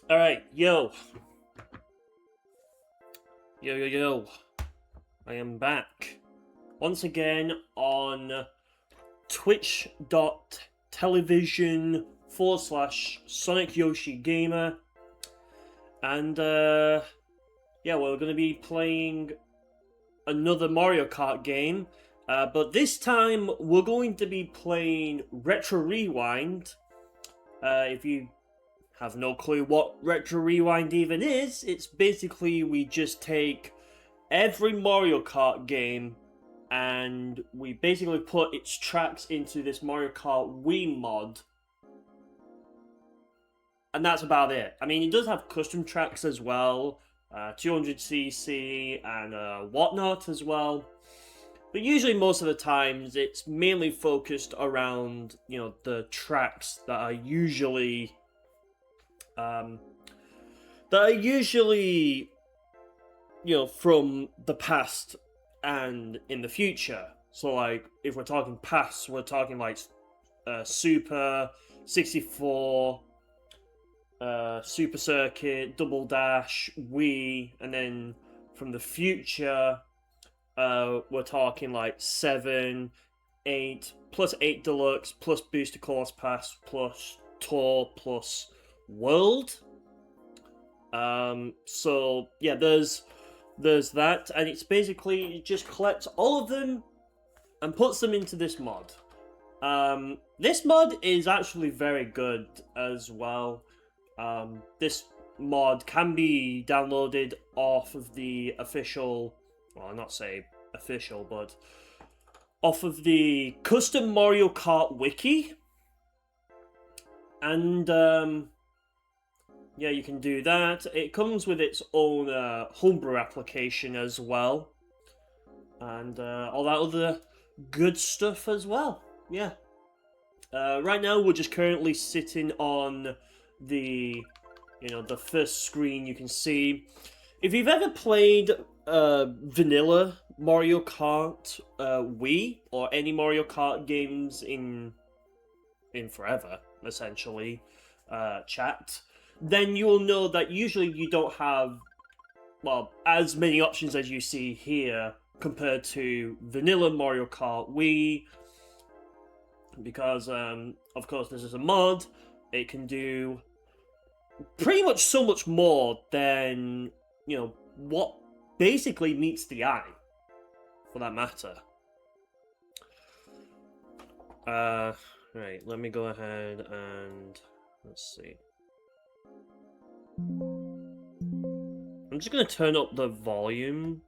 Alright, yo. Yo. I am back. Once again on twitch.tv/SonicYoshiGamer. And, yeah, we're going to be playing another Mario Kart game. But this time, we're going to be playing Retro Rewind. If you have no clue what Retro Rewind even is, it's basically we just take every Mario Kart game and we basically put its tracks into this Mario Kart Wii mod. And that's about it. I mean, it does have custom tracks as well, 200cc and whatnot as well. But usually, most of the times, it's mainly focused around, the tracks that are usually from the past and in the future. So, like, if we're talking past, we're talking like Super 64, Super Circuit, Double Dash, Wii, and then from the future, we're talking like 7, 8, plus 8 Deluxe, plus Booster Course Pass, plus Tour, plus World. So yeah, there's that, and it's basically it just collects all of them and puts them into this mod. This mod is actually very good as well. This mod can be downloaded off of the official, well, not say official, but off of the custom Mario Kart wiki, and yeah, you can do that. It comes with its own homebrew application as well, and all that other good stuff as well. Yeah. Right now, we're just currently sitting on the, the first screen you can see. If you've ever played vanilla Mario Kart Wii or any Mario Kart games in forever, essentially, chat, then you will know that usually you don't have, well, as many options as you see here compared to vanilla Mario Kart Wii, because, of course, this is a mod. It can do pretty much so much more than, what basically meets the eye, for that matter. Right, let me go ahead and, let's see. I'm just going to turn up the volume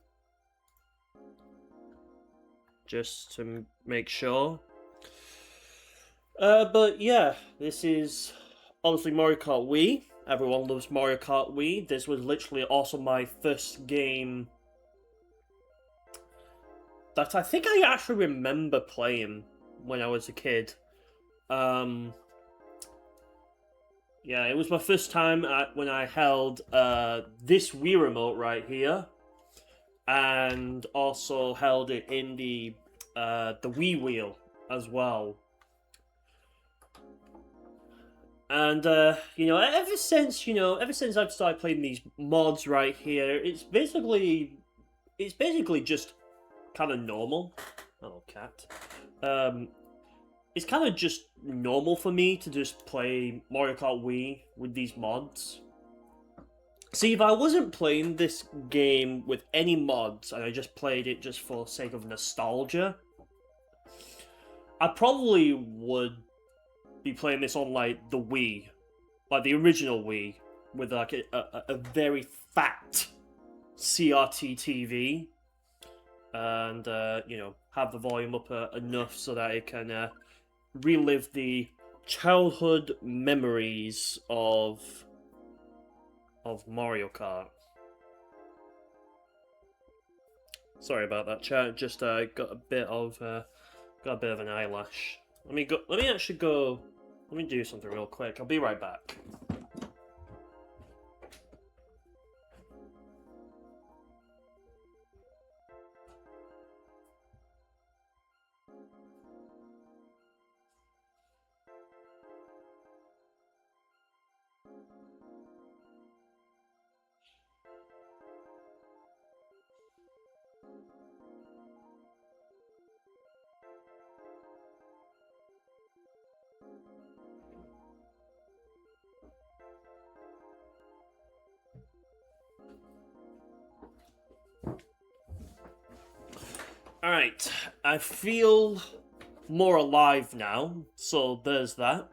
just to make sure. But yeah, this is obviously Mario Kart Wii. Everyone loves Mario Kart Wii. This was literally also my first game that I think I actually remember playing when I was a kid. Yeah, it was my first time when I held this Wii remote right here, and also held it in the Wii wheel as well. And ever since I've started playing these mods right here, it's basically just kind of normal. Oh, cat. It's kind of just normal for me to just play Mario Kart Wii with these mods. See, if I wasn't playing this game with any mods and I just played it just for sake of nostalgia, I probably would be playing this on, like, the Wii. Like, the original Wii. With, like, a very fat CRT TV. And, have the volume up enough so that it can relive the childhood memories of Mario Kart. Sorry about that, chat. Just got a bit of an eyelash. Let me do something real quick. I'll be right back. Alright, I feel more alive now, so there's that.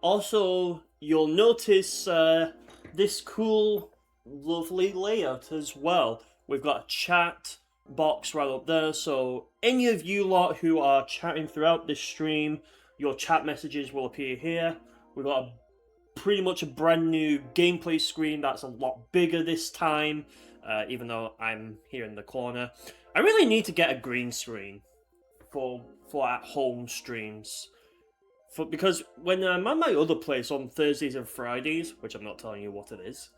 Also, you'll notice this cool, lovely layout as well. We've got a chat box right up there, so any of you lot who are chatting throughout this stream, your chat messages will appear here. We've got pretty much a brand new gameplay screen that's a lot bigger this time, even though I'm here in the corner. I really need to get a green screen for at-home streams. Because when I'm at my other place on Thursdays and Fridays, which I'm not telling you what it is,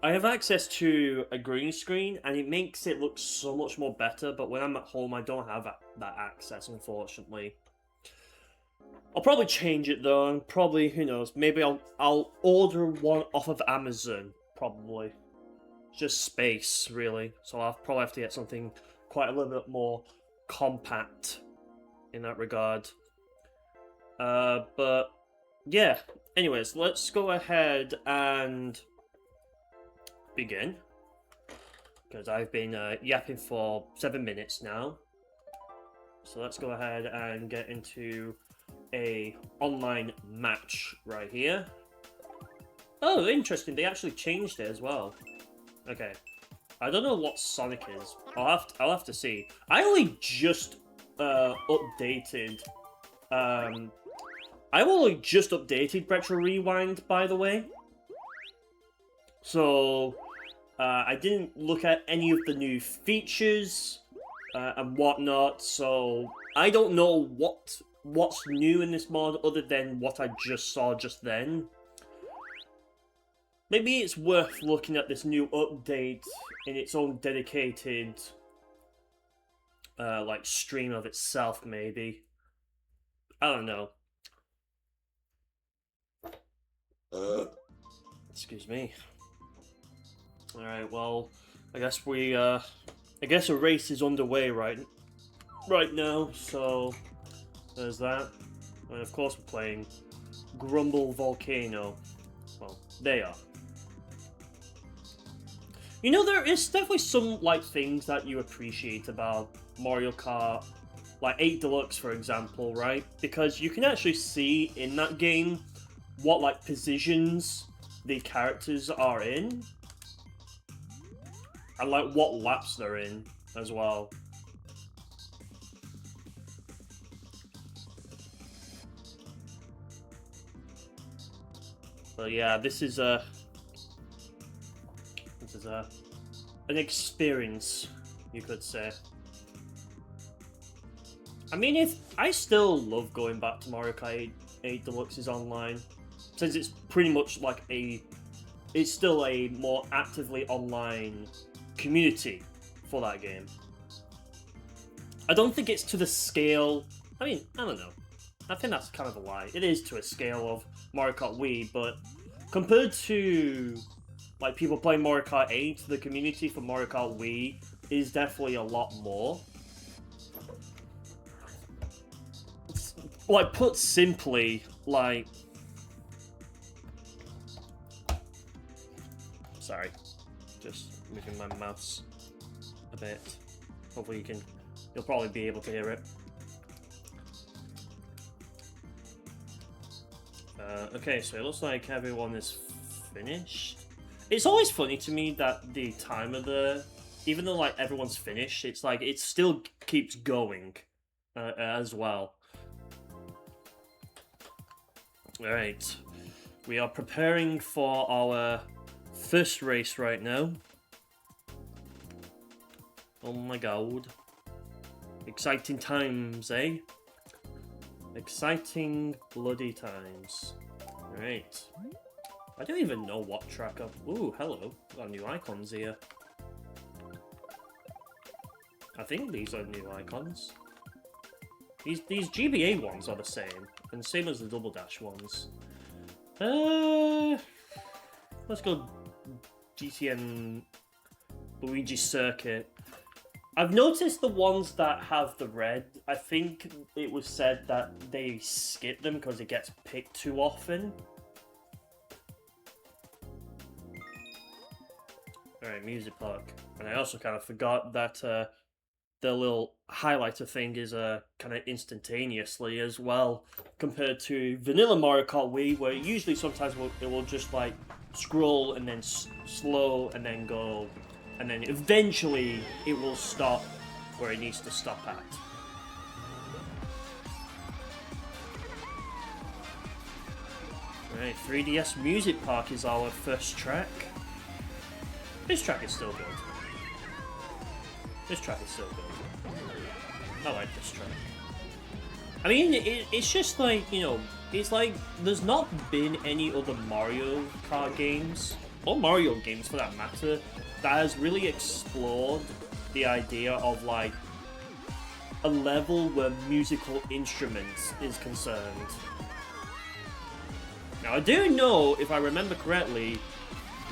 I have access to a green screen and it makes it look so much more better, but when I'm at home I don't have that access, unfortunately. I'll probably change it though, and probably, who knows, maybe I'll order one off of Amazon, probably. Just space, really. So I'll probably have to get something quite a little bit more compact in that regard. But yeah, anyways, let's go ahead and begin. Because I've been yapping for 7 minutes now. So let's go ahead and get into a online match right here. Oh, interesting, they actually changed it as well. Okay. I don't know what Sonic is. I'll have to see. I only just updated I only just updated Retro Rewind, by the way. So I didn't look at any of the new features and whatnot, so I don't know what's new in this mod other than what I just saw just then. Maybe it's worth looking at this new update in its own dedicated like stream of itself, maybe. I don't know. Excuse me. Alright, well, I guess a race is underway right now, so there's that. And of course we're playing Grumble Volcano. Well, they are. You know, there is definitely some, like, things that you appreciate about Mario Kart, like 8 Deluxe, for example, right? Because you can actually see in that game what, like, positions the characters are in. And, like, what laps they're in, as well. But yeah, this is an experience, you could say. I mean, I still love going back to Mario Kart 8 Deluxe's online, since it's pretty much like it's still a more actively online community for that game. I don't think it's to the scale, I mean, I don't know. I think that's kind of a lie. It is to a scale of Mario Kart Wii, but compared to like people playing Mario Kart 8, the community for Mario Kart Wii is definitely a lot more. It's, like, put simply, like... Sorry. Just moving my mouse a bit. Hopefully you'll probably be able to hear it. Okay, so it looks like everyone is finished. It's always funny to me that the timer even though like everyone's finished, it's like it still keeps going as well. Alright, we are preparing for our first race right now. Oh my god. Exciting times, eh? Exciting bloody times. Right. I don't even know what track up. Ooh, hello. Got new icons here. I think these are new icons. These GBA ones are the same, and same as the Double Dash ones. Let's go GTN Luigi Circuit. I've noticed the ones that have the red, I think it was said that they skip them because it gets picked too often. Alright, Music Park. And I also kind of forgot that the little highlighter thing is kind of instantaneously as well, compared to vanilla Mario Kart Wii, where usually sometimes it will just like scroll and then slow and then go, and then eventually it will stop where it needs to stop at. Right, 3DS Music Park is our first track. This track is still good. This track is still good. I like this track. I mean, it's just like, you know, it's like there's not been any other Mario Kart games, or Mario games for that matter, that has really explored the idea of like a level where musical instruments is concerned. Now, I do know, if I remember correctly,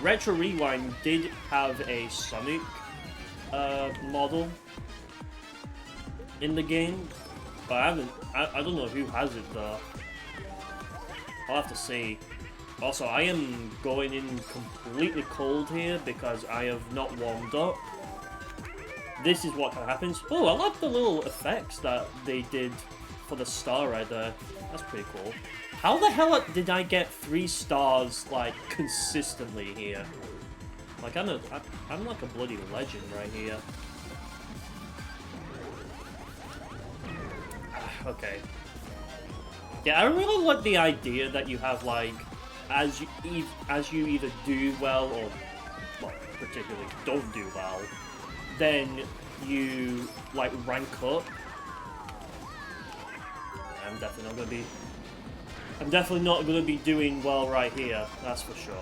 Retro Rewind did have a Sonic model in the game, but I don't know who has it though. I'll have to see. Also, I am going in completely cold here because I have not warmed up. This is what happens. Oh, I like the little effects that they did for the star right there. That's pretty cool. How the hell did I get 3 stars, like, consistently here? Like, I'm like a bloody legend right here. Okay. Yeah, I really like the idea that you have, like, as you either do well or, well, particularly don't do well, then you, like, rank up. I'm definitely not gonna be doing well right here, that's for sure.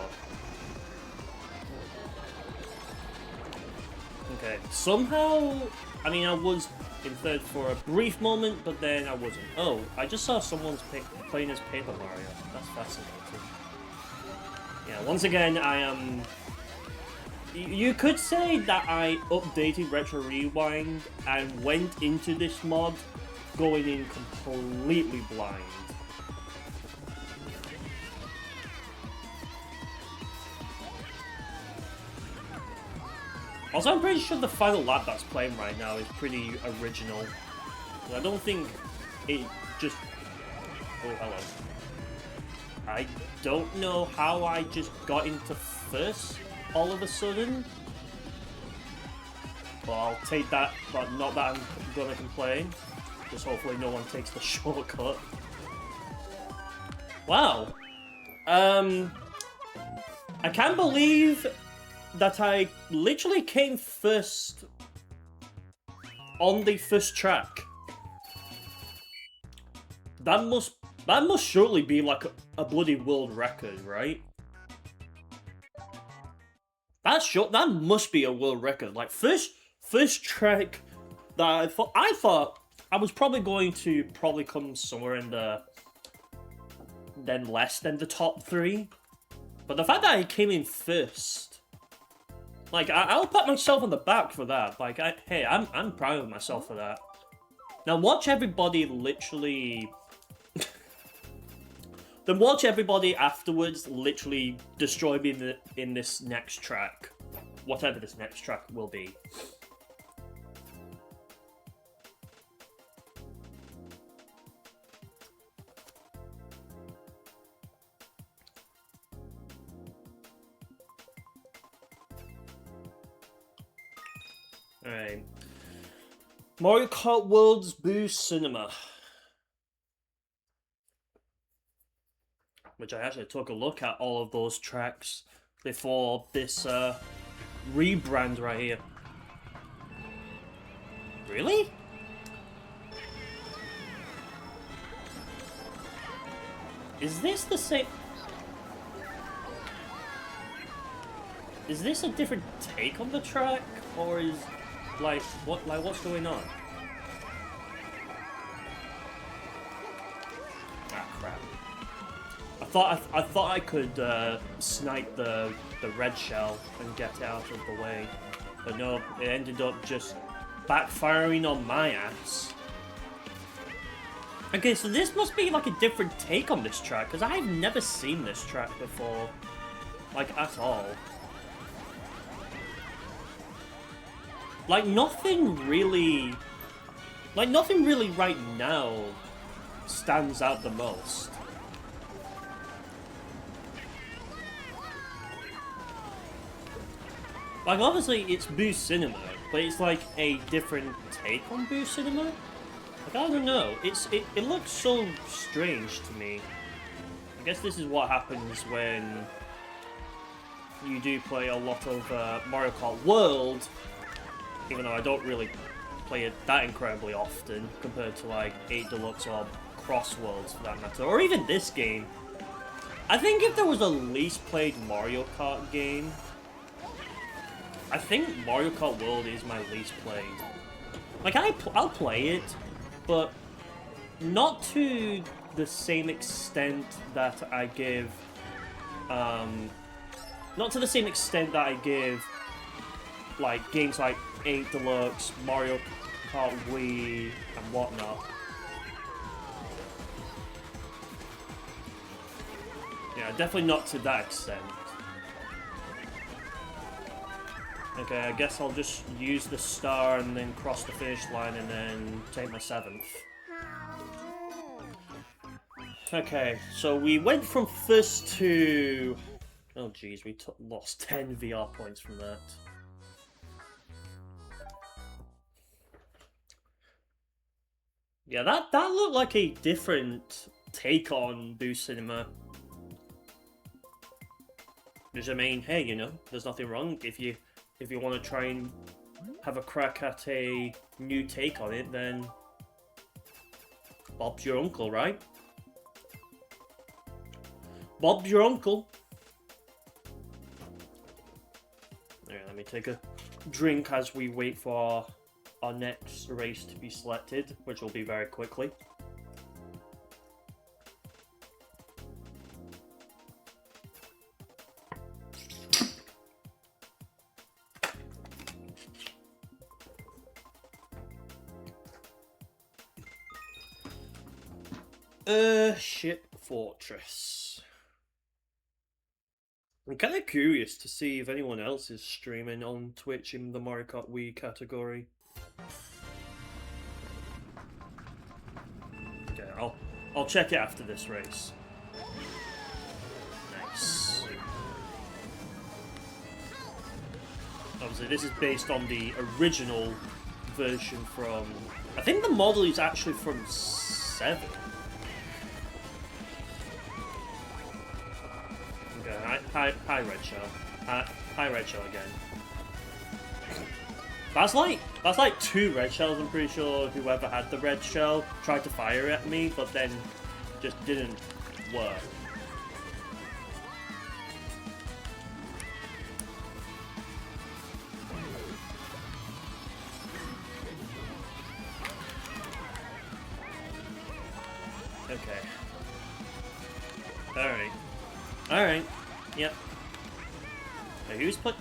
Okay, somehow, I mean, I was in third for a brief moment, but then I wasn't. Oh, I just saw someone's playing as Paper Mario. That's fascinating. Yeah, once again, I am... You could say that I updated Retro Rewind and went into this mod going in completely blind. Also, I'm pretty sure the final lap that's playing right now is pretty original. I don't think it just... Oh, hello. I don't know how I just got into first all of a sudden. But I'll take that, but not that I'm gonna complain. Just hopefully no one takes the shortcut. Wow. I can't believe that I literally came first on the first track. That must surely be like a bloody world record, right? That must be a world record. Like first track that I thought I was probably going to come somewhere in the less than the top 3. But the fact that I came in first, like, I'll pat myself on the back for that. Like, hey, I'm proud of myself for that. Now, watch everybody literally... then watch everybody afterwards literally destroy me in this next track. Whatever this next track will be. Alright. Mario Kart World's Boo Cinema. Which I actually took a look at all of those tracks before this rebrand right here. Really? Is this the same? Is this a different take on the track? Or is... what's going on? Ah, crap. I thought I could snipe the red shell and get out of the way. But no, it ended up just backfiring on my ass. Okay, so this must be like a different take on this track, because I've never seen this track before. Like, at all. like nothing really right now stands out the most. Like, obviously, it's Boo Cinema, but it's like a different take on Boo Cinema. Like, I don't know. It looks so strange to me. I guess this is what happens when you do play a lot of Mario Kart World, even though I don't really play it that incredibly often compared to like 8 Deluxe or Cross Worlds for that matter, or even this game. I think if there was a least played Mario Kart game, I think Mario Kart World is my least played. Like, I'll play it, but not to the same extent that I give, not to the same extent that I give, like, games like 8 Deluxe, Mario Kart Wii, and whatnot. Yeah, definitely not to that extent. Okay, I guess I'll just use the star and then cross the finish line and then take my 7th. Okay, so we went from first to... Oh geez, we lost 10 VR points from that. Yeah, that looked like a different take on Boo Cinema. Which, I mean, hey, you know, there's nothing wrong if you want to try and have a crack at a new take on it, then Bob's your uncle, right? Bob's your uncle. Alright, let me take a drink as we wait for our next race to be selected, which will be very quickly. Ship Fortress. I'm kind of curious to see if anyone else is streaming on Twitch in the Mario Kart Wii category. Okay, I'll check it after this race. Nice. Obviously, this is based on the original version from... I think the model is actually from 7. Okay, hi Red Shell. Hi Red Shell again. That's like 2 red shells. I'm pretty sure whoever had the red shell tried to fire it at me, but then just didn't work. Okay. Alright. Yep. Now, who's put...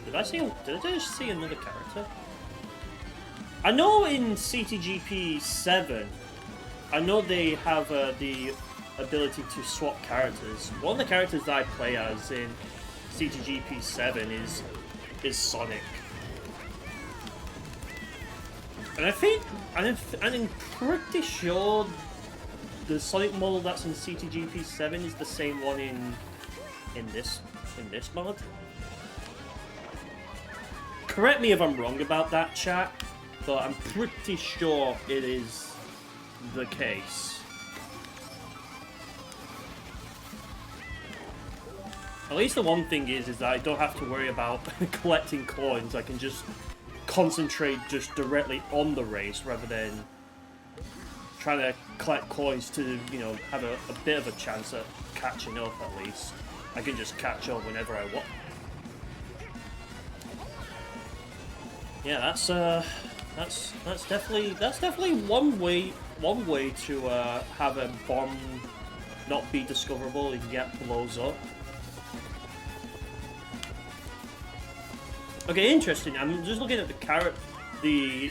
Did I just see another character? I know in CTGP 7, I know they have the ability to swap characters. One of the characters that I play as in CTGP 7 is Sonic. And I think, I'm pretty sure the Sonic model that's in CTGP 7 is the same one in this mod. Correct me if I'm wrong about that, chat, but I'm pretty sure it is the case. At least the one thing is that I don't have to worry about collecting coins. I can just concentrate just directly on the race rather than trying to collect coins to, you know, have a bit of a chance at catching up at least. I can just catch up whenever I want. Yeah, that's definitely one way to have a bomb not be discoverable and get blows up. Okay, interesting. I'm just looking at the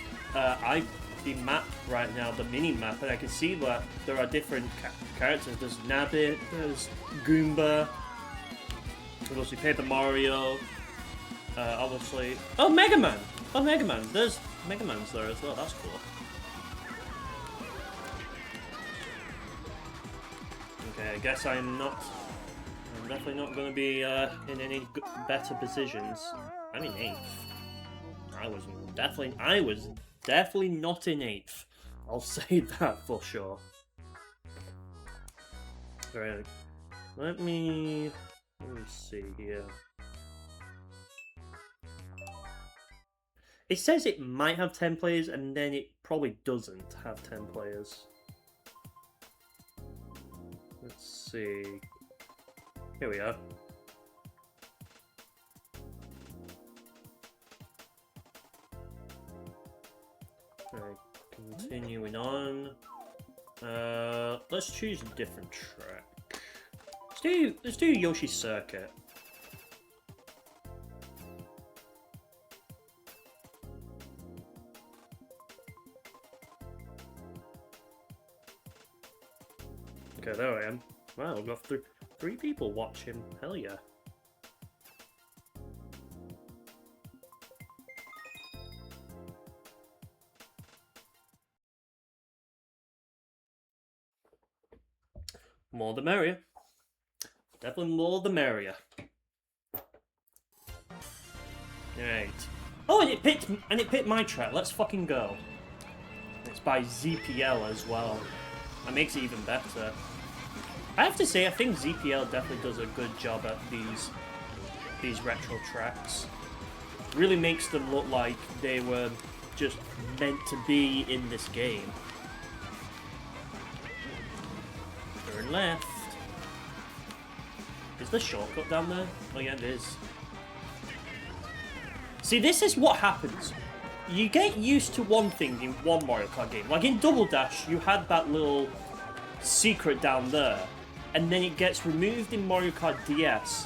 map right now, the mini map, and I can see that there are different characters. There's Nabbit, there's Goomba, obviously Paper Mario, obviously... Oh, Mega Man! Oh, Mega Man. There's Mega Man's there as well. That's cool. Okay, I guess I'm definitely not going to be in any better positions. I'm in 8th. I was definitely not in 8th. I'll say that for sure. Right. Let me see here. It says it might have 10 players, and then it probably doesn't have 10 players. Let's see. Here we are. Right, continuing on. Let's choose a different track. Let's do Yoshi's Circuit. Okay, there I am. Wow, we've got 3 people watching. Hell yeah. More the merrier. Definitely more the merrier. Right. Oh, and it picked my track. Let's fucking go. It's by ZPL as well. That makes it even better. I have to say, I think ZPL definitely does a good job at these retro tracks. Really makes them look like they were just meant to be in this game. Turn left. Is there a shortcut down there? Oh yeah, it is. See, this is what happens. You get used to one thing in one Mario Kart game. Like in Double Dash, you had that little secret down there. And then it gets removed in Mario Kart DS.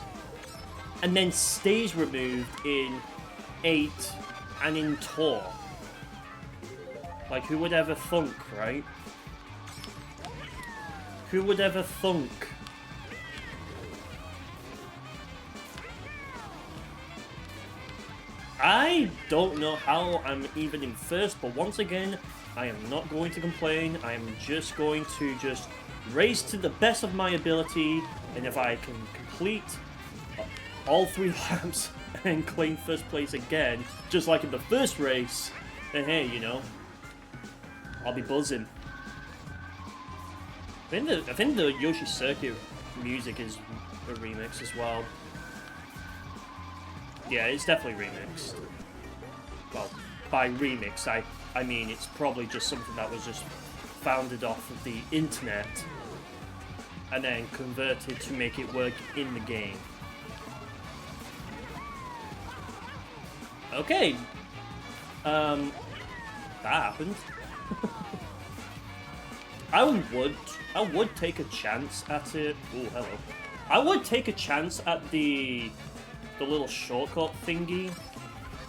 And then stays removed in 8 and in Tour. Like, who would ever thunk, right? Who would ever thunk? I don't know how I'm even in first, but once again, I am not going to complain. I am just going to race to the best of my ability, and if I can complete all 3 laps and claim first place again, just like in the first race, then hey, you know, I'll be buzzing. I think the Yoshi Circuit music is a remix as well. Yeah, it's definitely remixed. Well, by remix, I mean it's probably just something that was just founded off of the internet and then converted to make it work in the game. Okay. That happened. I would take a chance at it. Oh, hello. I would take a chance at the little shortcut thingy.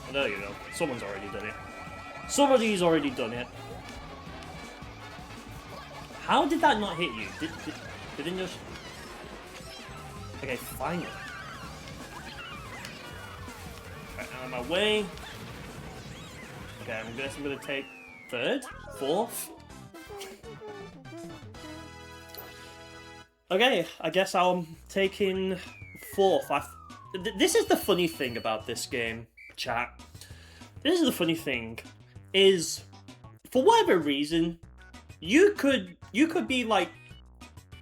Oh, there you go. Someone's already done it. Somebody's already done it. How did that not hit you? Did it just... Okay, finally. Right, out of my way. Okay, I guess I'm gonna take 3rd? 4th? Okay, I guess I'm taking 4th. This is the funny thing about this game, chat. This is the funny thing, is for whatever reason, you could be like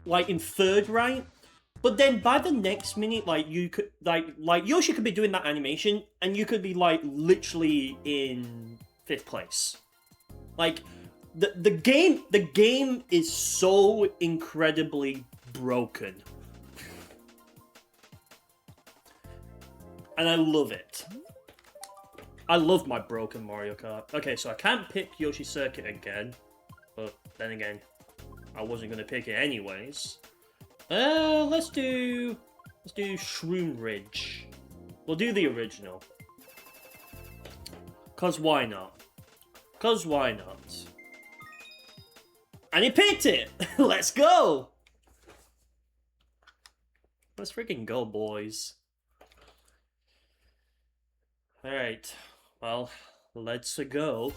in 3rd, right? But then by the next minute, like you could like Yoshi could be doing that animation, and you could be like literally in 5th place. Like the game is so incredibly broken. And I love it. I love my broken Mario Kart. Okay, so I can't pick Yoshi Circuit again. But then again, I wasn't going to pick it anyways. Let's do Shroom Ridge. We'll do the original. 'Cause why not? 'Cause why not? And he picked it! Let's go! Let's freaking go, boys. Alright, well, let's go.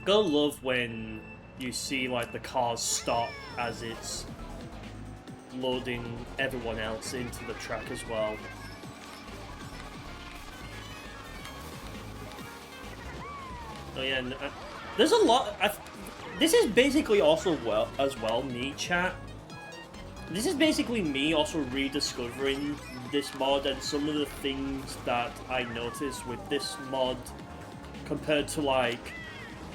Gotta love when you see like the cars stop as it's loading everyone else into the track as well. Oh yeah, and, there's a lot. This is basically also me, chat. This is basically me also rediscovering this mod and some of the things that I noticed with this mod compared to like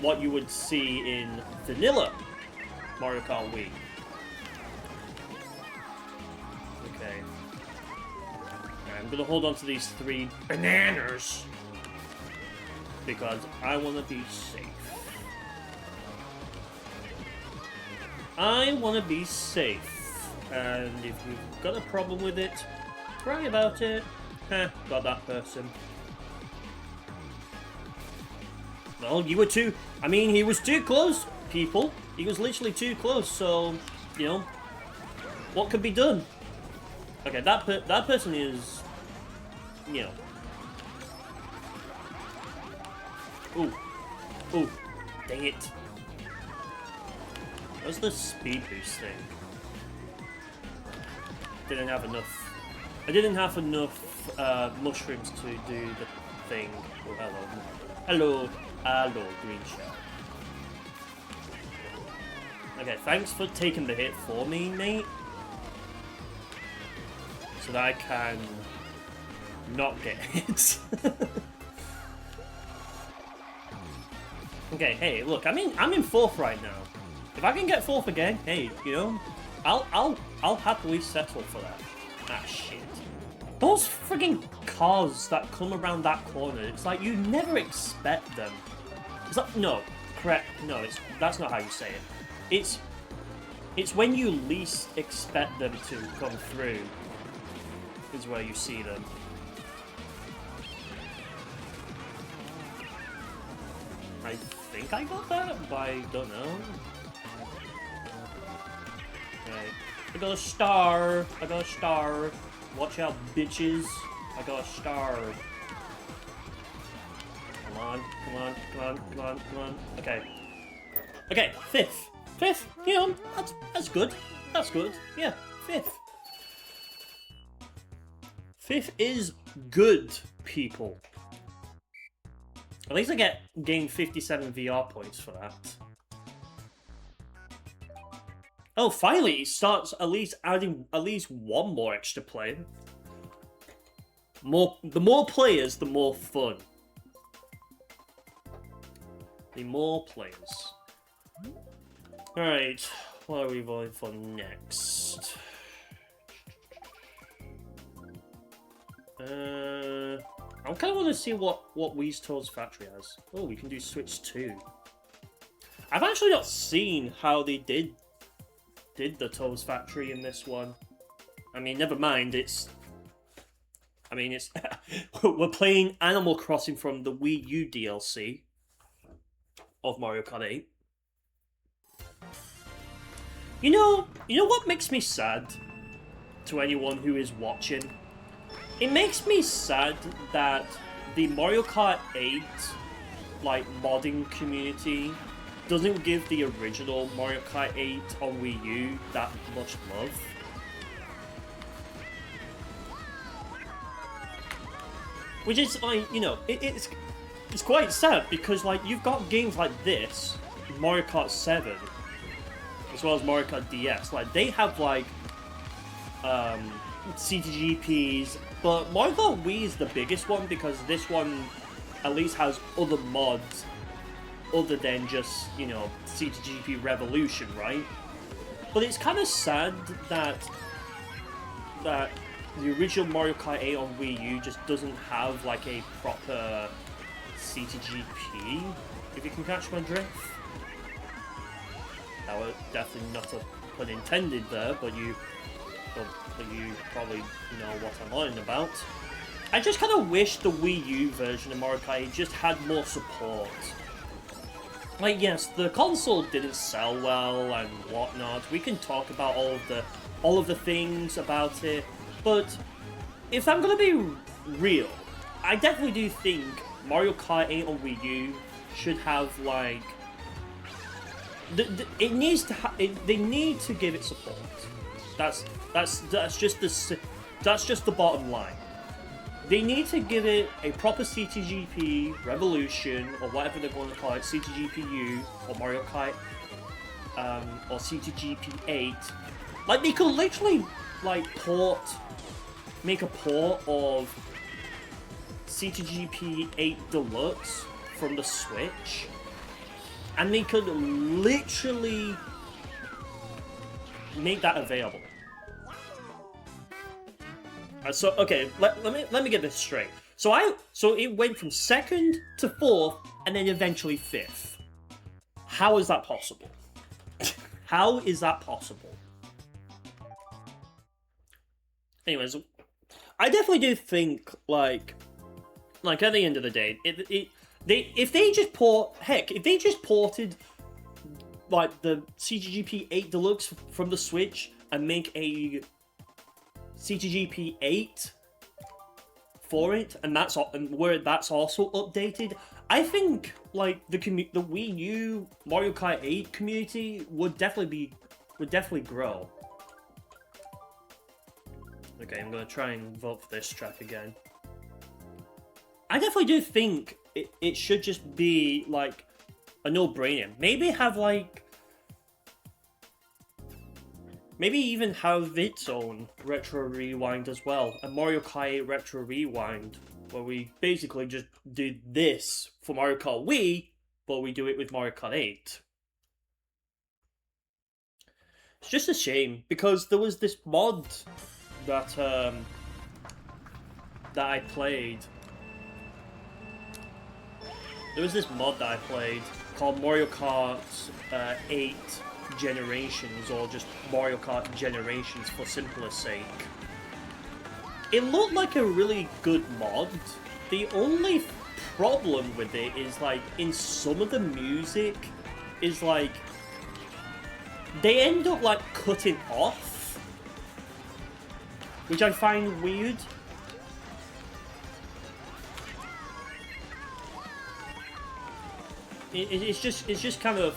what you would see in vanilla Mario Kart Wii. Okay. I'm gonna hold on to these 3 bananas because I want to be safe. I want to be safe. And if you've got a problem with it, cry about it. Got that person. Well, you were too... I mean, he was too close, people. He was literally too close, so, you know, what could be done? Okay, that person is, you know... Ooh. Ooh. Dang it. What's the speed boost thing? Didn't have enough. I didn't have enough mushrooms to do the thing. Oh, hello. Hello. Hello, green shell. Okay, thanks for taking the hit for me, mate. So that I can not get hit. Okay, hey, look, I'm in 4th right now. If I can get 4th again, hey, you know, I'll happily settle for that. Ah, shit. Those frigging cars that come around that corner, it's like you never expect them. It's like, no, correct, no, that's not how you say it. It's when you least expect them to come through is where you see them. I think I got that, but I don't know. Right. I got a star. I got a star. Watch out, bitches. I got a star. Come on, come on, come on, come on, come on. Okay. Okay, 5th. 5th, you know, that's good. That's good. Yeah, 5th. 5th is good, people. At least I gain 57 VR points for that. Oh, finally, it starts at least adding at least one more extra player. The more players, the more fun. The more players. Alright, what are we voting for next? I kind of want to see what Wii's Toad's Factory has. Oh, we can do Switch 2. I've actually not seen how they did the Toad's Factory in this one. I mean, never mind, it's we're playing Animal Crossing from the Wii U DLC of Mario Kart 8. You know what makes me sad to anyone who is watching? It makes me sad that the Mario Kart 8 like modding community doesn't give the original Mario Kart 8 on Wii U that much love. Which is like, you know, it's quite sad because like you've got games like this, Mario Kart 7, as well as Mario Kart DS, like they have like CTGPs, but Mario Kart Wii is the biggest one because this one at least has other mods other than just, you know, CTGP Revolution, right? But it's kind of sad that the original Mario Kart 8 on Wii U just doesn't have like a proper CTGP, if you can catch my drift. That was definitely not a pun intended there, but you probably know what I'm on about. I just kind of wish the Wii U version of Mario Kart 8 just had more support. Like, yes, the console didn't sell well and whatnot. We can talk about all of the things about it, but if I'm gonna be real, I definitely do think Mario Kart 8 on Wii U should have like it needs to they need to give it support. That's just the bottom line. They need to give it a proper CTGP Revolution or whatever they're going to call it, CTGPU or Mario Kart or CTGP 8. Like they could literally like make a port of CTGP 8 Deluxe from the Switch, and they could literally make that available. So okay, let me get this straight. So it went from 2nd to 4th, and then eventually 5th. How is that possible? How is that possible? Anyways, I definitely do think like at the end of the day, if they just ported like the CTGP 8 Deluxe from the Switch and make a CTGP 8 for it, and where that's also updated, I think like the Wii U Mario Kart 8 community would definitely grow. Okay, I'm gonna try and vote for this track again. I definitely do think it should just be like a no-brainer. Maybe have like maybe even have its own Retro Rewind as well, a Mario Kart 8 Retro Rewind, where we basically just do this for Mario Kart Wii, but we do it with Mario Kart 8. It's just a shame, because there was this mod that I played. There was this mod that I played called Mario Kart 8 Generations, or just Mario Kart Generations for simplest sake. It looked like a really good mod. The only problem with it is like in some of the music is like they end up like cutting off, which I find weird. It's just kind of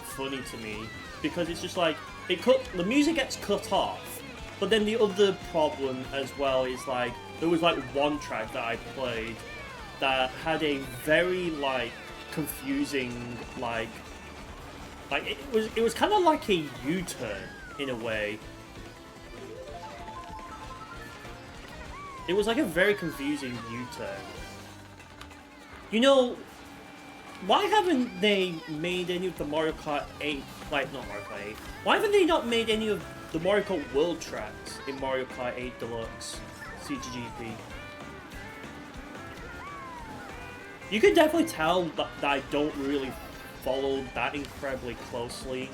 funny to me, because it's just like the music gets cut off, but then the other problem as well is like there was like one track that I played that had a very like confusing like it was kind of like a U-turn in a way. It was like a very confusing U-turn. You know, why haven't they made any of the Mario Kart 8, like, not Mario Kart 8, why haven't they not made any of the Mario Kart World tracks in Mario Kart 8 Deluxe CTGP? You can definitely tell that I don't really follow that incredibly closely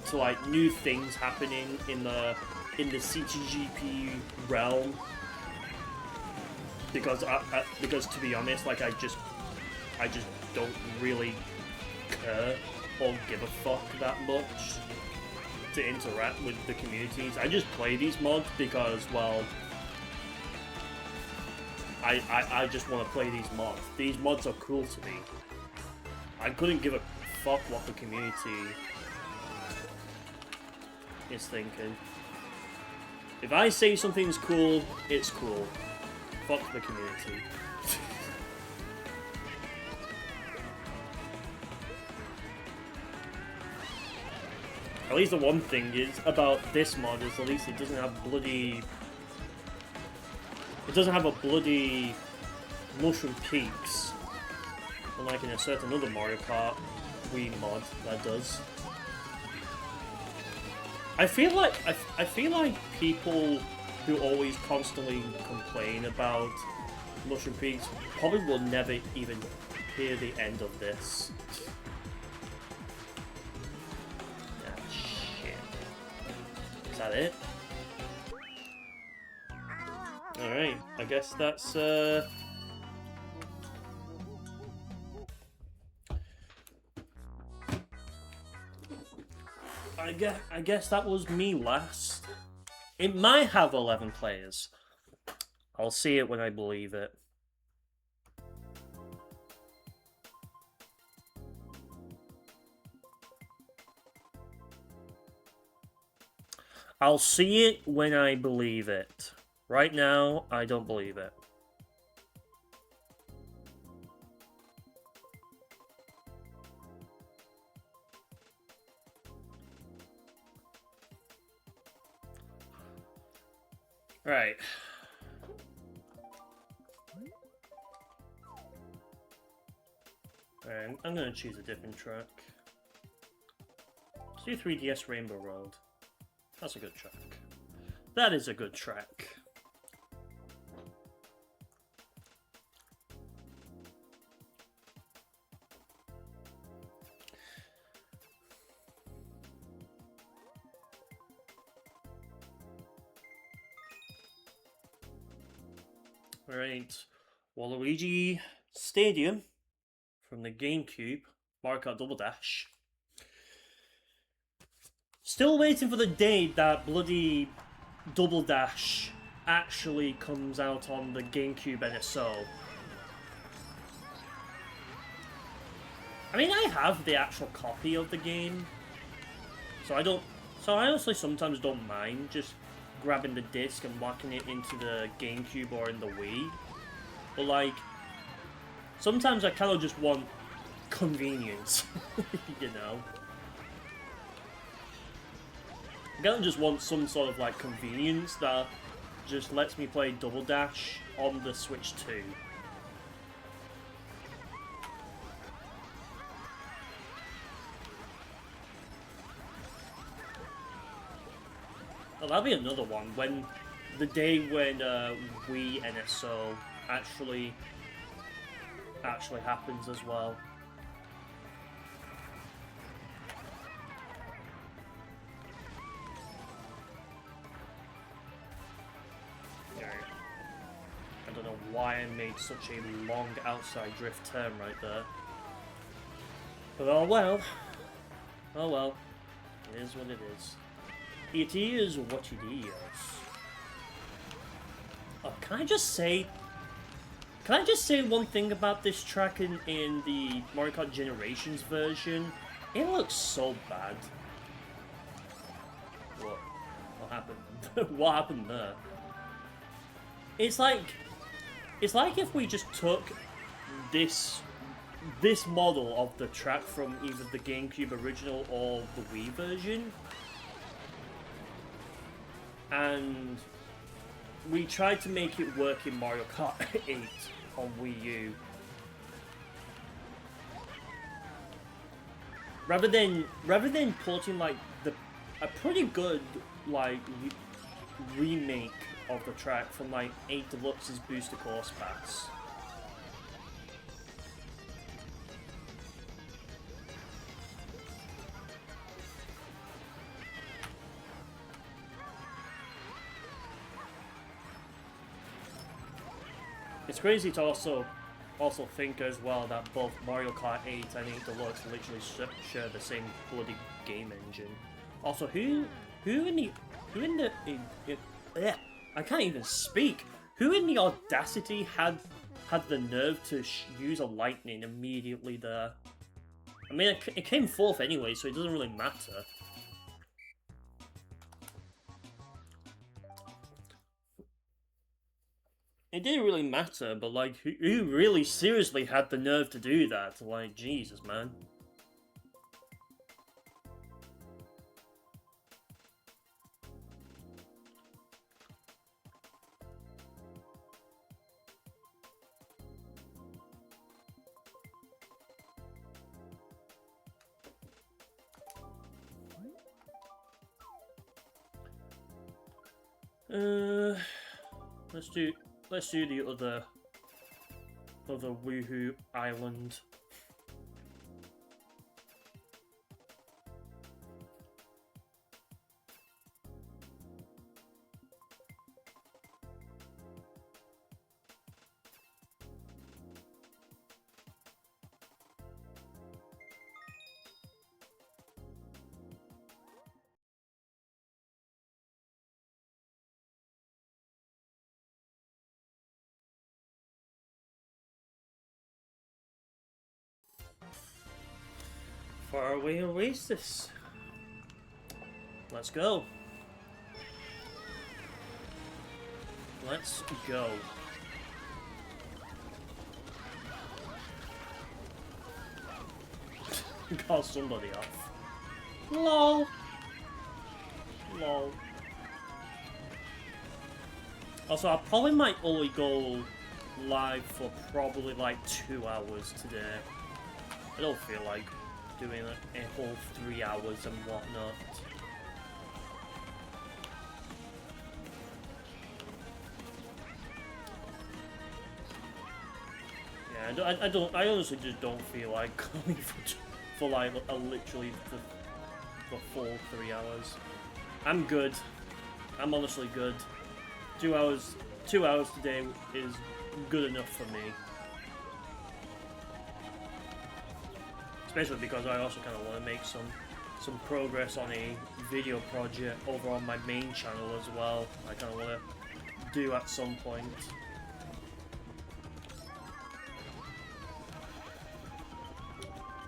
to, like, new things happening in the CTGP realm. Because to be honest, like, I just don't really care or give a fuck that much to interact with the communities. I just play these mods because, well, I just want to play these mods. These mods are cool to me. I couldn't give a fuck what the community is thinking. If I say something's cool, it's cool. Fuck the community. At least the one thing is about this mod is at least it doesn't have bloody... It doesn't have a bloody mushroom peaks, unlike in a certain other Mario Kart Wii mod that does. I feel like people who always constantly complain about mushroom peaks probably will never even hear the end of this. Is that it? Alright, I guess that's, I guess that was me last. It might have 11 players. I'll see it when I believe it. I'll see it when I believe it. Right now, I don't believe it. Right. Alright, I'm gonna choose a different track. Let's do 3DS Rainbow Road. That's a good track. That is a good track. Alright, Waluigi Stadium from the GameCube, Mario Kart Double Dash. Still waiting for the day that bloody Double Dash actually comes out on the GameCube NSO. I mean, I have the actual copy of the game, so I honestly sometimes don't mind just grabbing the disc and whacking it into the GameCube or in the Wii. But like, sometimes I kind of just want convenience, you know? I kind of just want some sort of like convenience that just lets me play Double Dash on the Switch 2. Well, that'll be another one when the day when Wii NSO actually happens as well. I don't know why I made such a long outside drift turn right there. But oh well. Oh well. It is what it is. It is what it is. Oh, can I just say one thing about this track in the Mario Kart Generations version? It looks so bad. What happened? What happened there? It's like if we just took this model of the track from either the GameCube original or the Wii version, and we tried to make it work in Mario Kart 8 on Wii U. Rather than porting like a pretty good like remake of the track from like 8 Deluxe's Booster Course Pass. It's crazy to also think as well that both Mario Kart 8 and 8 Deluxe literally share the same bloody game engine. Also, who in the I can't even speak. Who in the audacity had the nerve to use a lightning immediately there? I mean, it came fourth anyway, so it doesn't really matter. It didn't really matter, but like, who really seriously had the nerve to do that? Like, Jesus, man. Let's do the other Woohoo Island. faraway oasis. Let's go. Let's go. Call somebody off. LOL. LOL. Also, I probably might only go live for probably like 2 hours today. I don't feel like doing a whole 3 hours and whatnot. Yeah, I honestly just don't feel like going for like literally the full 3 hours. I'm good. I'm honestly good. 2 hours today is good enough for me. Especially because I also kind of want to make some progress on a video project over on my main channel as well. I kind of want to do at some point.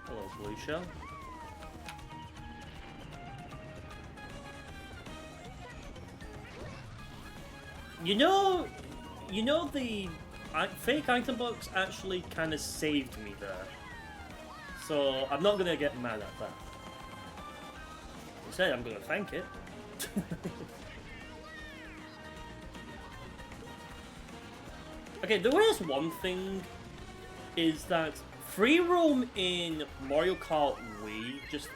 Hello, Blue Shell. You know the fake item box actually kind of saved me there. So I'm not gonna get mad at that. Instead, I'm gonna thank it. Okay, there is one thing, is that free roam in Mario Kart Wii just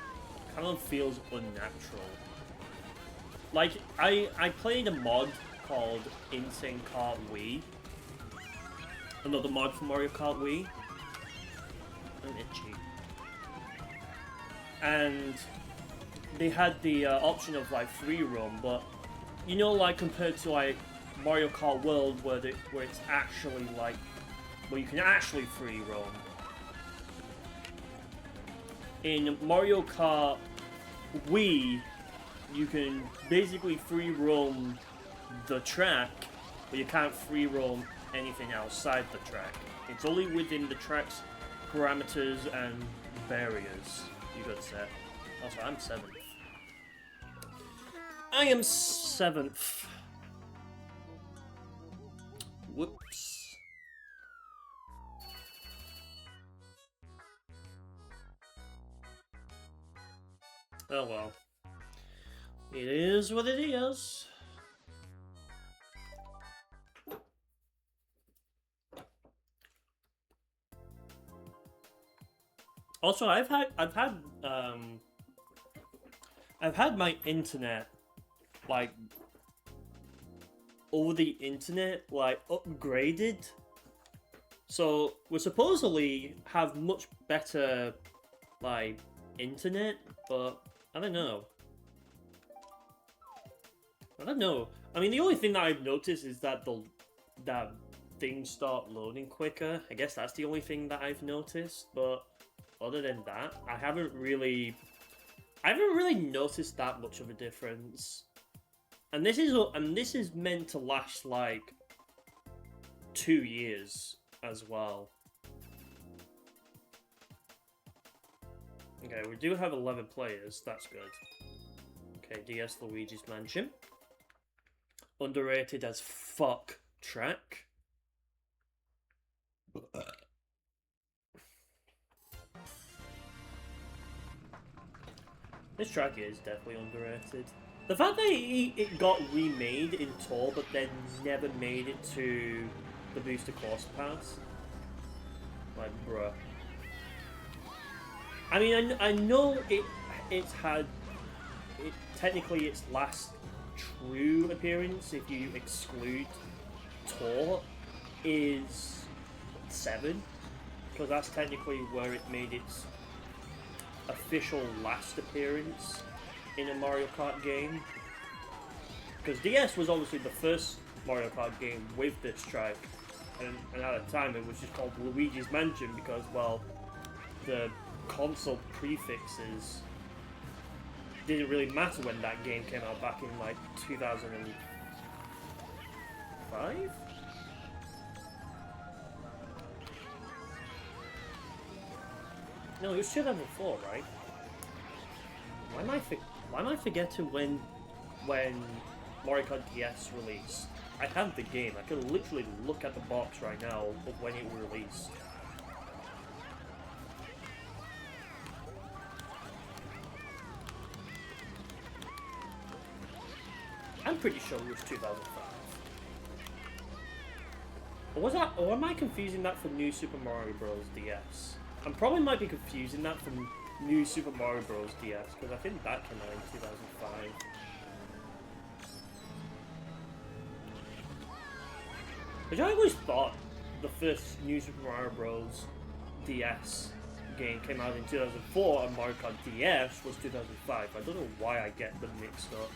kind of feels unnatural. Like, I played a mod called Insane Kart Wii. Another mod for Mario Kart Wii. I'm itchy. And they had the option of like free roam, but you know, like compared to like Mario Kart World, where it's actually like where you can actually free roam. In Mario Kart Wii, you can basically free roam the track, but you can't free roam anything outside the track. It's only within the track's parameters and barriers, you could say. Also, I'm 7th. I am 7th. Whoops. Oh well. It is what it is. Also, I've had my internet, like, over the internet, like, upgraded. So, we supposedly have much better, like, internet, but I don't know. I don't know. I mean, the only thing that I've noticed is that that things start loading quicker. I guess that's the only thing that I've noticed, but other than that, I haven't really noticed that much of a difference. And this is meant to last like 2 years as well. Okay, we do have 11 players. That's good. Okay, DS Luigi's Mansion. Underrated as fuck track. This track is definitely underrated. The fact that it got remade in Tour, but then never made it to the Booster Course Pass. Like, bruh. I mean, I know it's had technically its last true appearance, if you exclude Tour, is 7, because that's technically where it made its official last appearance in a Mario Kart game. Because DS was obviously the first Mario Kart game with this track, and at the time it was just called Luigi's Mansion because, well, the console prefixes didn't really matter when that game came out back in like 2005? No, it was 2004, right? Why am I forgetting when Mario Kart DS released? I have the game. I can literally look at the box right now of when it released. I'm pretty sure it was 2005. Or am I confusing that for New Super Mario Bros. DS? I probably might be confusing that from New Super Mario Bros. DS, because I think that came out in 2005. Which I always thought the first New Super Mario Bros. DS game came out in 2004 and Mario Kart DS was 2005. I don't know why I get them mixed up.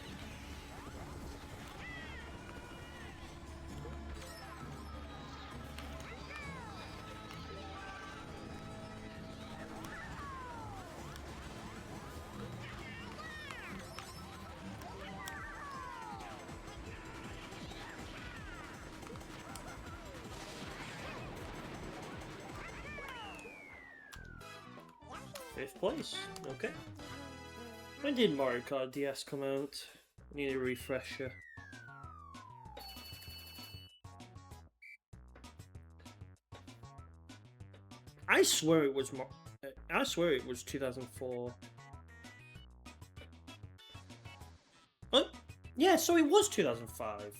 Fifth place, okay. When did Mario Kart DS come out? Need a refresher. I swear it was 2004. Oh, yeah, so it was 2005.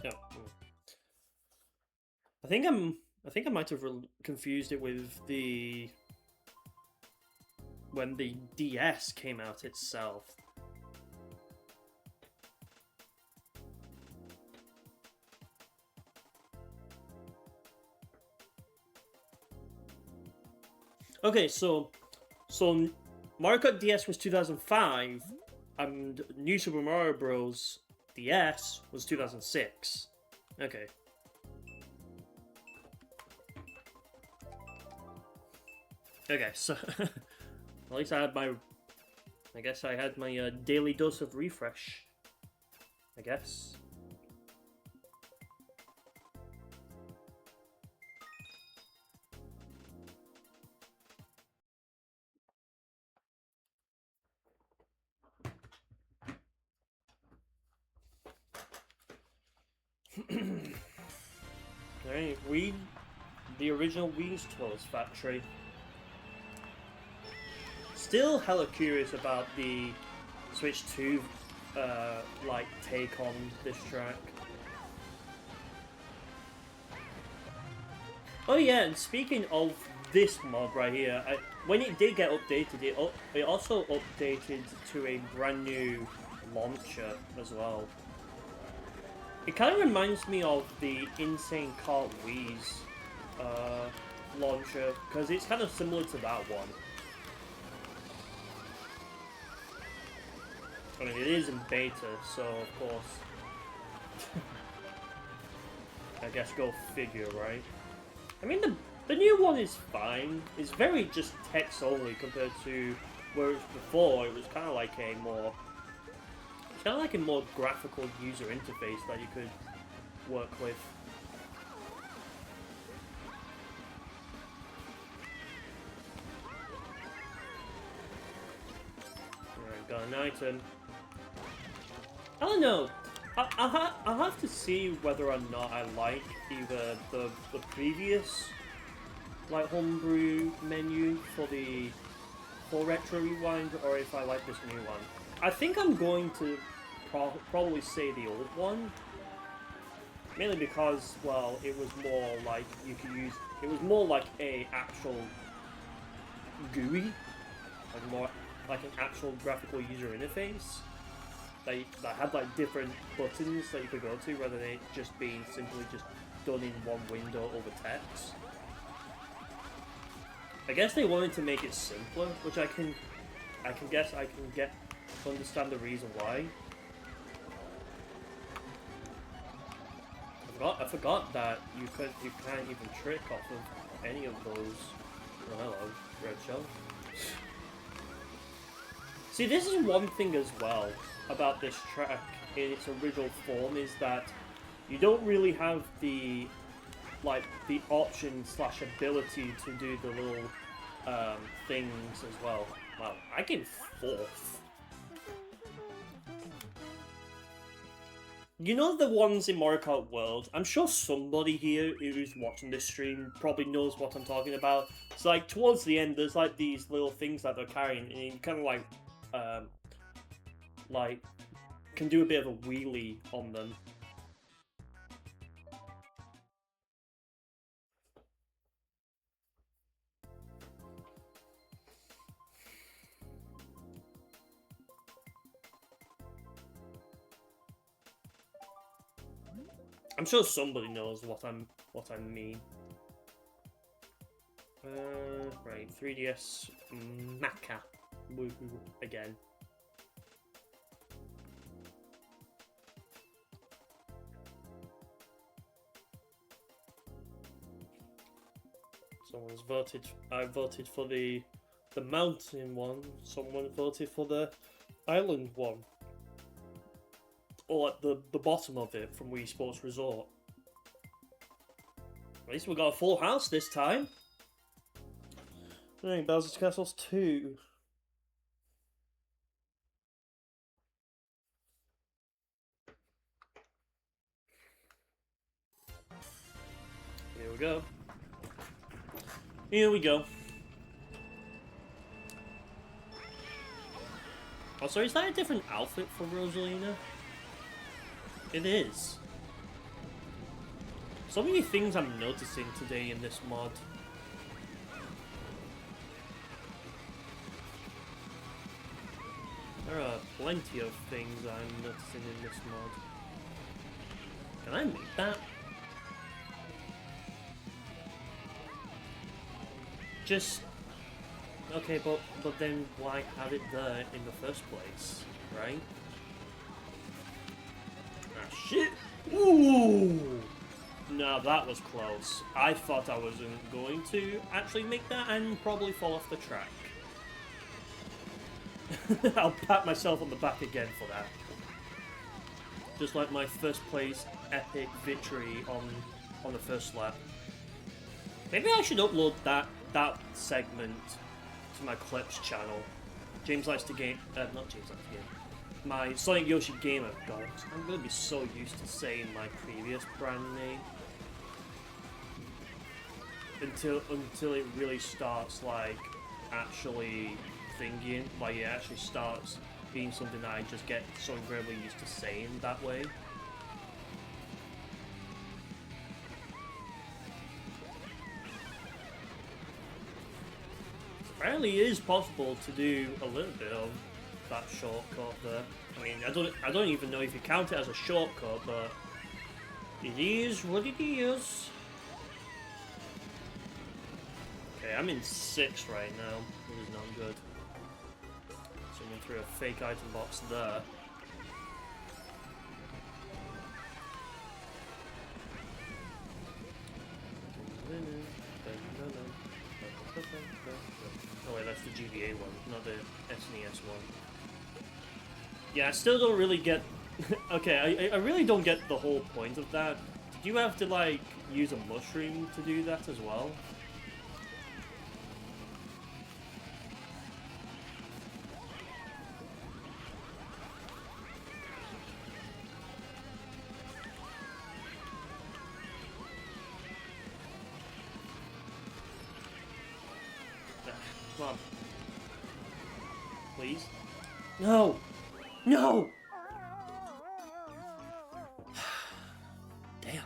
No. I think I might have confused it with when the DS came out itself. Okay, so Mario Kart DS was 2005, and New Super Mario Bros. DS was 2006. Okay. Okay, so at least I guess I had my daily dose of refresh. I guess. Alright, Wii, the original Wii's Toys Factory. Still hella curious about the Switch 2 like take on this track. Oh yeah, and speaking of this mod right here, when it did get updated, it also updated to a brand new launcher as well. It kind of reminds me of the Insane Kart Wii's launcher, because it's kind of similar to that one. I mean, it is in beta, so of course, I guess go figure, right? I mean, the new one is fine. It's very just text only compared to where it was before. It was kind of like a more graphical user interface that you could work with. Alright, got an item. I don't know. I'll have to see whether or not I like either the previous like homebrew menu for Retro Rewind, or if I like this new one. I think I'm going to probably say the old one, mainly because, well, it was more like you could use. It was more like a actual GUI, like more like an actual graphical user interface. That had like different buttons that you could go to, rather than it just being simply just done in one window over text. I guess they wanted to make it simpler, which I can guess I can get to understand the reason why. I forgot that you can't even trick off of any of those. Oh, hello, red shell. See, this is one thing as well about this track in its original form, is that you don't really have the like the option slash ability to do the little things as well. Wow, I came 4th. You know the ones in Mario Kart World? I'm sure somebody here who's watching this stream probably knows what I'm talking about. It's like towards the end, there's like these little things that they're carrying, and you kind of like can do a bit of a wheelie on them. I'm sure somebody knows what I mean. Right, 3DS Maca. Woohoo again. Someone's voted. I voted for the mountain one. Someone voted for the island one. Or at the bottom of it from Wii Sports Resort. At least we got a full house this time. Right, Bowser's Castles 2. Here we go. Here we go. Oh, sorry, is that a different outfit for Rosalina? It is. So many things I'm noticing today in this mod. There are plenty of things I'm noticing in this mod. Can I make that? Just... Okay, but then why have it there in the first place, right? Ah, shit! Ooh! No, that was close. I thought I wasn't going to actually make that and probably fall off the track. I'll pat myself on the back again for that. Just like my first place epic victory on the first lap. Maybe I should upload that segment to my clips channel. James likes to game. Not James likes to game. My SonicYoshiGamer. God, I'm gonna be so used to saying my previous brand name until it really starts like actually thinking, like it actually starts being something that I just get so incredibly used to saying that way. Apparently it is possible to do a little bit of that shortcut there. I mean, I don't even know if you count it as a shortcut, but it is what it is. Okay, I'm in 6th right now. This is not good. Someone threw a fake item box there. Oh wait, that's the GBA one, not the SNES one. Yeah, I still don't really get... Okay, I really don't get the whole point of that. Did you have to, like, use a mushroom to do that as well? Come on. Please? No! No! Damn.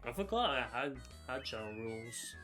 I forgot I had channel rules.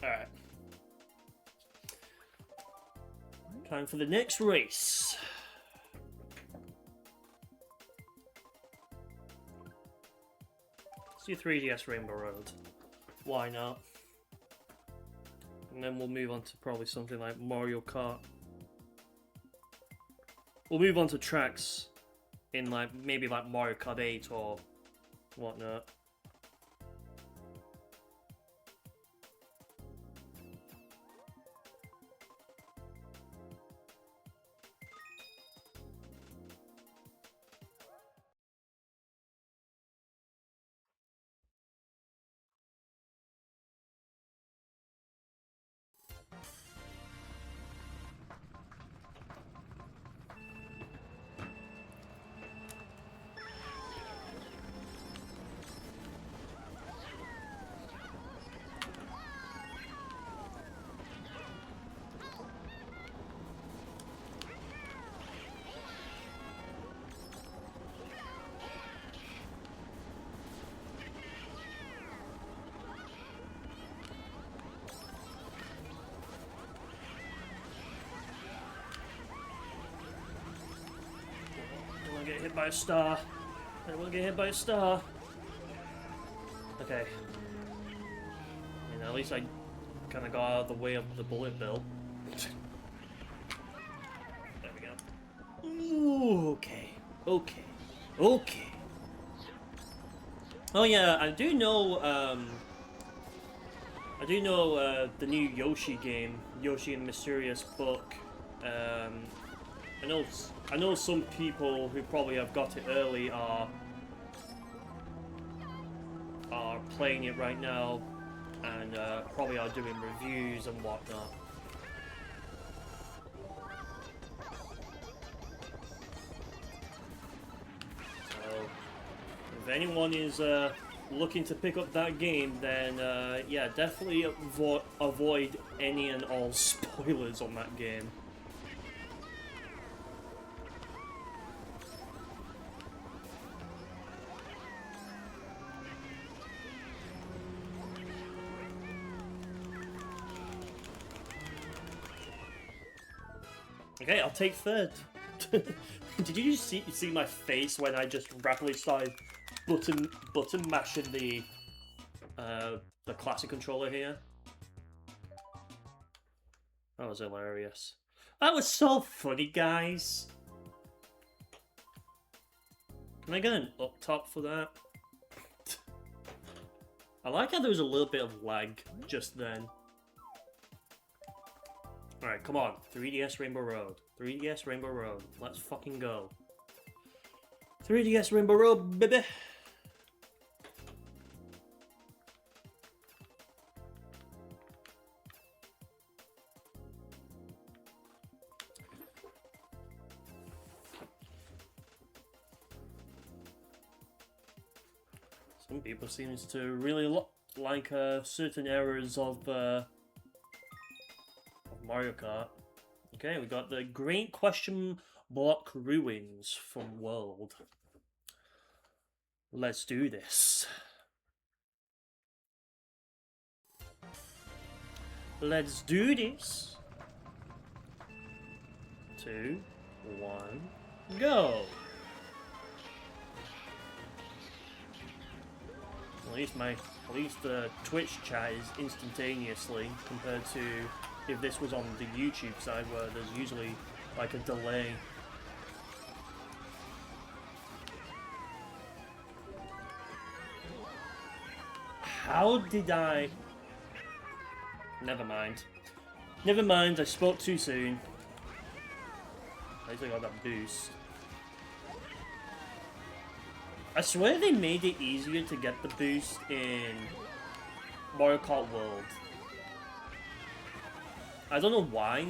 Alright. Time for the next race. Let's do 3DS Rainbow Road. Why not? And then we'll move on to probably something like Mario Kart. We'll move on to tracks in like maybe like Mario Kart 8 or whatnot. Get hit by a star. I will get hit by a star. Okay. And at least I kind of got out of the way of the bullet bill. There we go. Ooh, okay. Okay. Okay. Oh yeah, I do know the new Yoshi game, Yoshi and Mysterious Book. I know some people who probably have got it early are playing it right now and probably are doing reviews and whatnot. So if anyone is looking to pick up that game, then yeah, definitely avoid any and all spoilers on that game. Okay, I'll take third. Did you see my face when I just rapidly started button mashing the classic controller here? That was hilarious. That was so funny, guys. Can I get an up top for that? I like how there was a little bit of lag just then. Alright, come on. 3DS Rainbow Road. 3DS Rainbow Road. Let's fucking go. 3DS Rainbow Road, baby! Some people seem to really like certain errors of Mario Kart. Okay, we got the Great Question Block Ruins from World. Let's do this. Let's do this. 2, 1, go. At least the Twitch chat is instantaneously compared to if this was on the YouTube side where there's usually like a delay. How did I... Never mind. Never mind, I spoke too soon. At least I got that boost. I swear they made it easier to get the boost in Mario Kart World. I don't know why.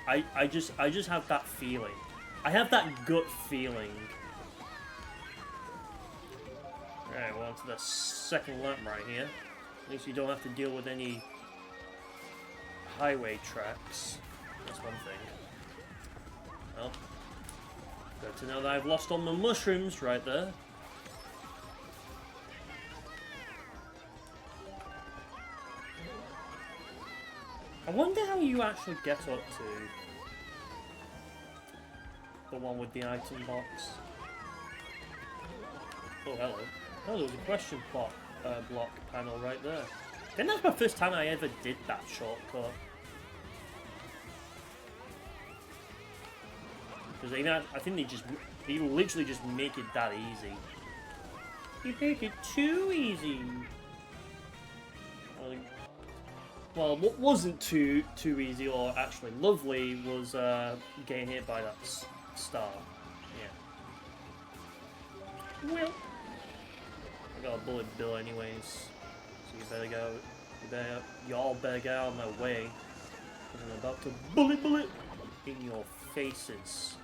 I just have that feeling. I have that gut feeling. Alright, we're on to the second lap right here. At least you don't have to deal with any highway tracks. That's one thing. Well, good to know that I've lost all my mushrooms right there. I wonder how you actually get up to the one with the item box. Oh, hello. Oh, there was a question block panel right there. I think that's my first time I ever did that shortcut. Because I think they literally just make it that easy. You make it too easy. Well, what wasn't too easy or actually lovely was getting hit by that star. Yeah. Well, I got a bullet bill anyways, so you better go. Y'all better get out of my way. Because I'm about to bullet in your faces.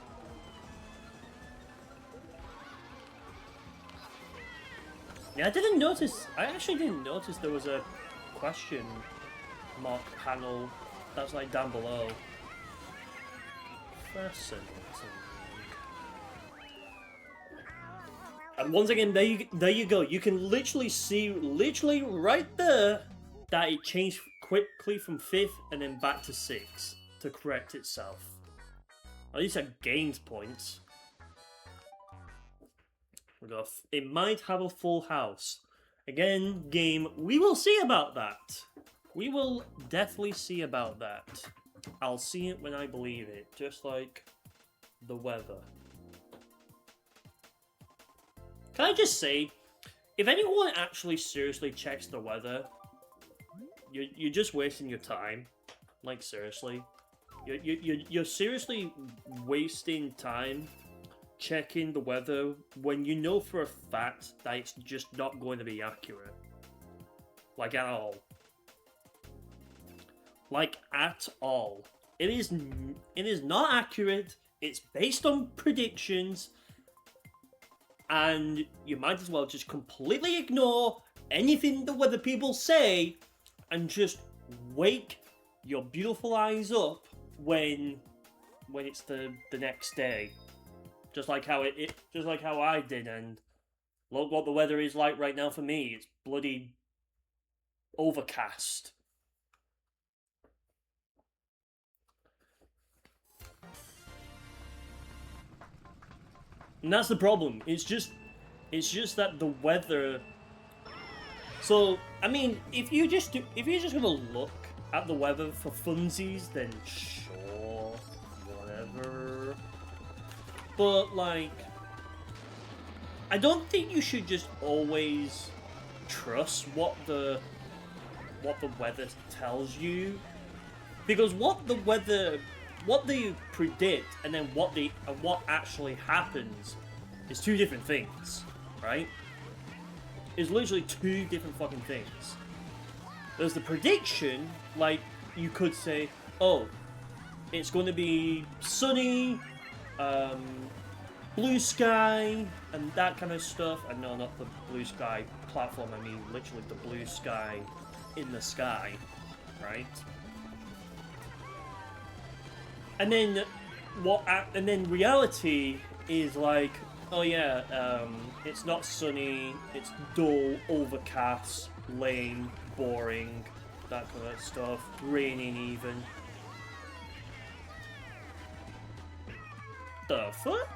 Yeah, I actually didn't notice there was a question mark panel that's like down below. Fascinating. And once again, there you go. You can literally see, right there, that it changed quickly from 5th and then back to 6th to correct itself. At least at gained points. It might have a full house. Again, game, we will see about that. We will definitely see about that. I'll see it when I believe it, just like the weather. Can I just say, if anyone actually seriously checks the weather, you're just wasting your time. Like, seriously. You're seriously wasting time checking the weather when you know for a fact that it's just not going to be accurate. Like, at all. Like, at all. It is not accurate. It's based on predictions. And you might as well just completely ignore anything the weather people say and just wake your beautiful eyes up when it's the next day. Just like how just like how I did, and look what the weather is like right now for me. It's bloody overcast. And that's the problem. It's just that the weather. So I mean, if you're just gonna look at the weather for funsies, then sure, whatever. But like, I don't think you should just always trust what the weather tells you, because what they predict and then what actually happens is two different things, right? It's literally two different fucking things. There's the prediction, like you could say, oh, it's going to be sunny, blue sky, and that kind of stuff. And no, not the blue sky platform, I mean literally the blue sky in the sky, right? And then reality is like, oh yeah, it's not sunny, it's dull, overcast, lame, boring, that kind of stuff, raining even. The fuck?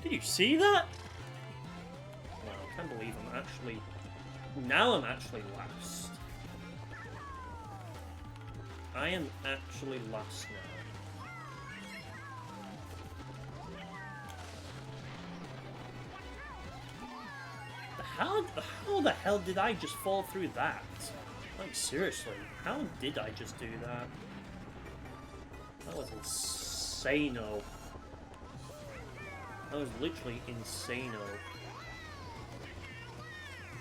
Did you see that? Wow, I can't believe I'm actually last. I am actually last now. How the hell did I just fall through that? Like, seriously, how did I just do that? That was insane-o. That was literally insane-o.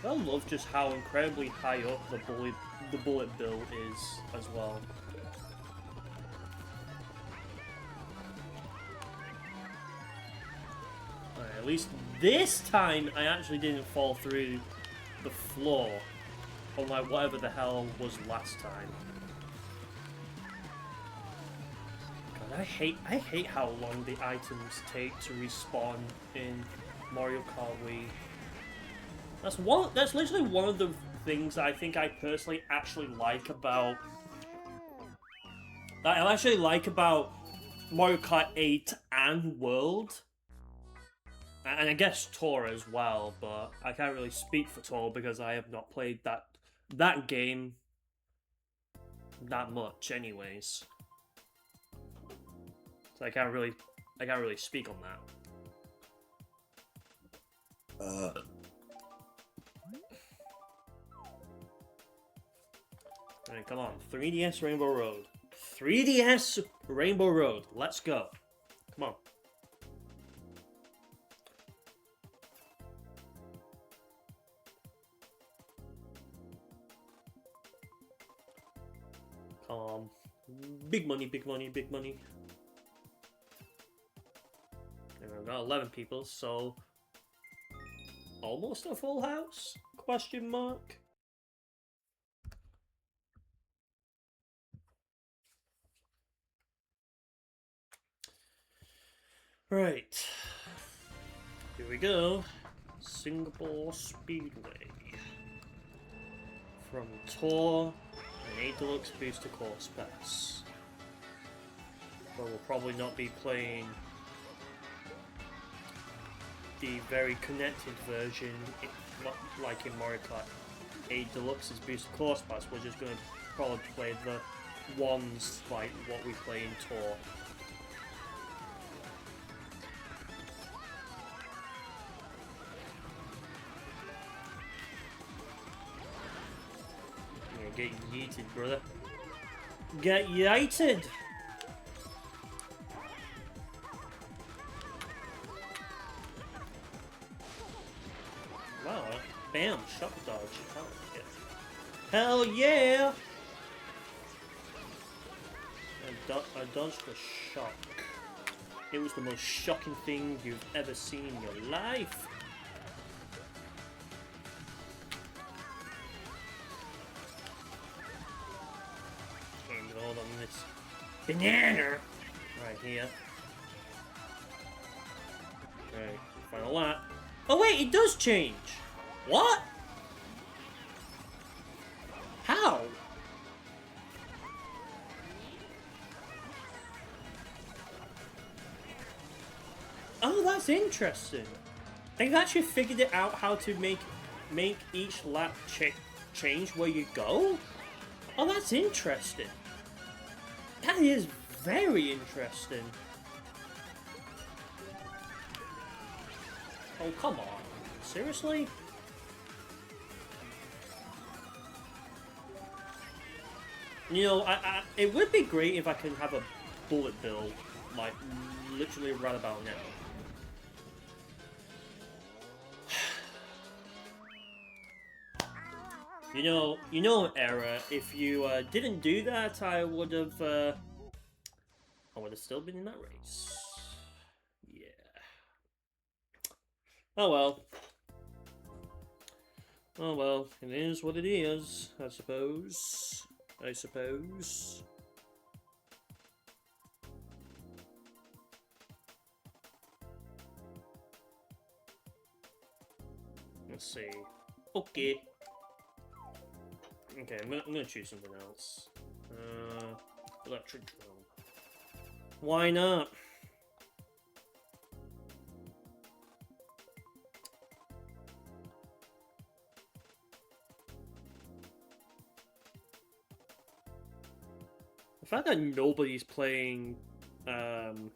I love just how incredibly high up the bullet bill is as well. Alright, at least this time I actually didn't fall through the floor, unlike whatever the hell was last time. God, I hate how long the items take to respawn in Mario Kart Wii. That's literally one of the things I think I personally actually like about that I actually like about Mario Kart 8 and World, and I guess Tour as well, but I can't really speak for Tour because I have not played that game that much anyways. So I can't really speak on that. Alright, come on. 3DS Rainbow Road. 3DS Rainbow Road. Let's go. Come on. Big money, big money, big money. And I've got 11 people, so almost a full house? Question mark. Right. Here we go. Singapore Speedway. From Tour and 8 Deluxe Booster Course Pass. But we'll probably not be playing the very connected version, like in Mario Kart 8 Deluxe's Booster Course Pass. We're just going to probably play the ones like what we play in Tour. Get yeeted, brother. Get yeeted! Wow, bam, shock dodge. Hell yeah! I dodged the shock. It was the most shocking thing you've ever seen in your life. Hold on this banana right here. Right, final lap. Oh wait, it does change. What? How? Oh, that's interesting. They've actually figured it out how to make each lap change where you go. Oh, that's interesting. That is very interesting. Oh, come on. Seriously? You know, it would be great if I can have a bullet bill, like, literally right about now. You know, Era, if you didn't do that, I would have still been in that race. Yeah. Oh well. Oh well, it is what it is, I suppose. Let's see. Okay. Okay, I'm gonna choose something else. Electric drone. Why not? The fact that nobody's playing, God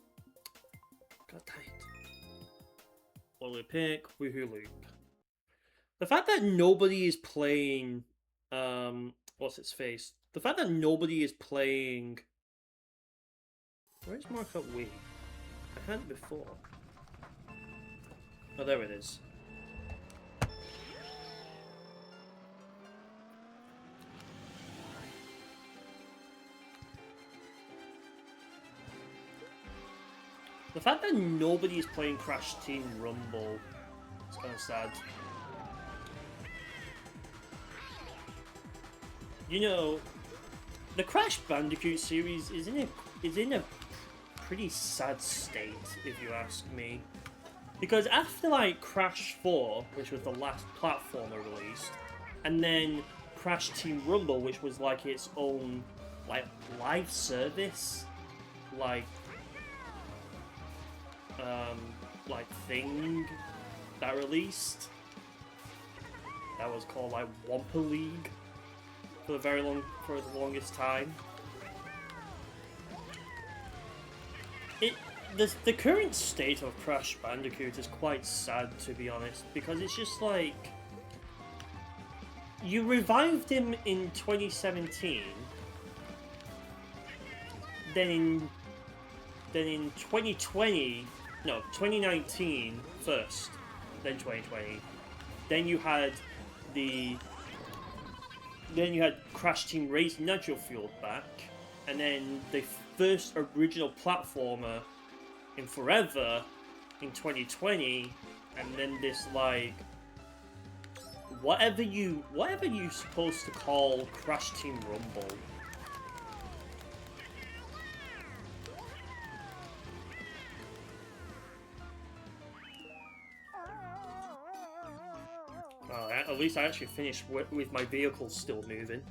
damn it. What do we pick? Woohoo Loop. The fact that nobody is playing, what's its face? The fact that nobody is playing... Where's Mario Kart Wii? I had it before. Oh, there it is. The fact that nobody is playing Crash Team Rumble is kind of sad. You know, the Crash Bandicoot series is in a pretty sad state, if you ask me. Because after like Crash 4, which was the last platformer released, and then Crash Team Rumble, which was like its own like live service, like thing that released that was called like Wampa League for the longest time. The current state of Crash Bandicoot is quite sad, to be honest, because it's just like you revived him in 2017, then in 2020, no, 2019 first, then 2020, then you had Crash Team Racing Nitro Fueled back, and then the first original platformer in forever in 2020, and then this like whatever you're supposed to call Crash Team Rumble. At least I actually finished with my vehicle still moving.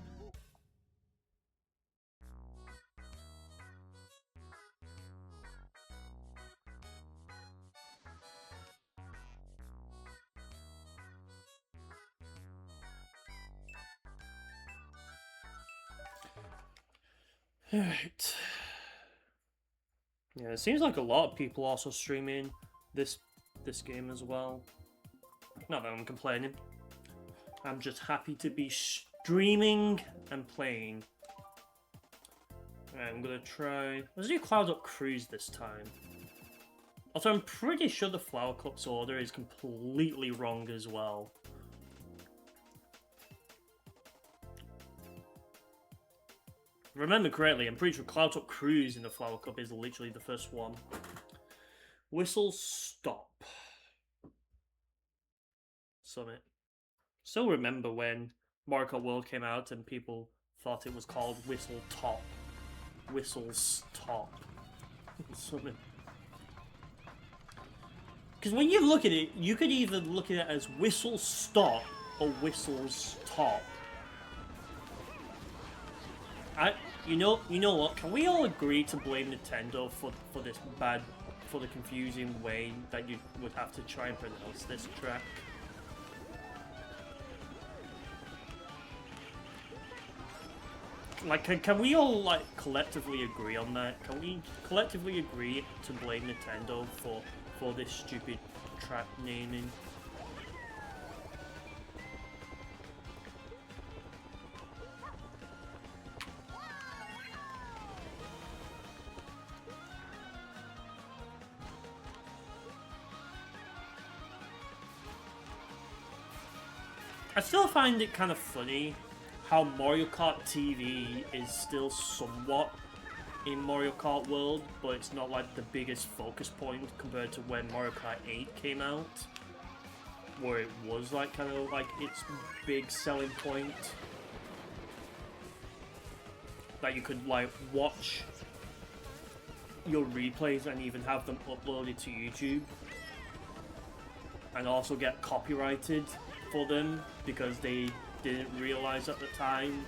Alright. Yeah, it seems like a lot of people also streaming this game as well. Not that I'm complaining. I'm just happy to be streaming and playing. Alright, I'm gonna try... Let's do Cloud Up Cruise this time. Also, I'm pretty sure the Flower Cups order is completely wrong as well. If I remember correctly, I'm pretty sure Cloud Up Cruise in the Flower Cup is literally the first one. Whistle Stop. Summit. Still remember when Mario Kart World came out and people thought it was called Whistle Top. Whistles Top. Summit. Because when you look at it, you could either look at it as Whistle Stop or Whistles Top. You know what? Can we all agree to blame Nintendo for the confusing way that you would have to try and pronounce this track? Like, can we all like collectively agree on that? Can we collectively agree to blame Nintendo for this stupid track naming? I still find it kind of funny how Mario Kart TV is still somewhat in Mario Kart World, but it's not like the biggest focus point compared to when Mario Kart 8 came out, where it was like kind of like its big selling point. That you could like watch your replays and even have them uploaded to YouTube, and also get copyrighted for them because they didn't realize at the time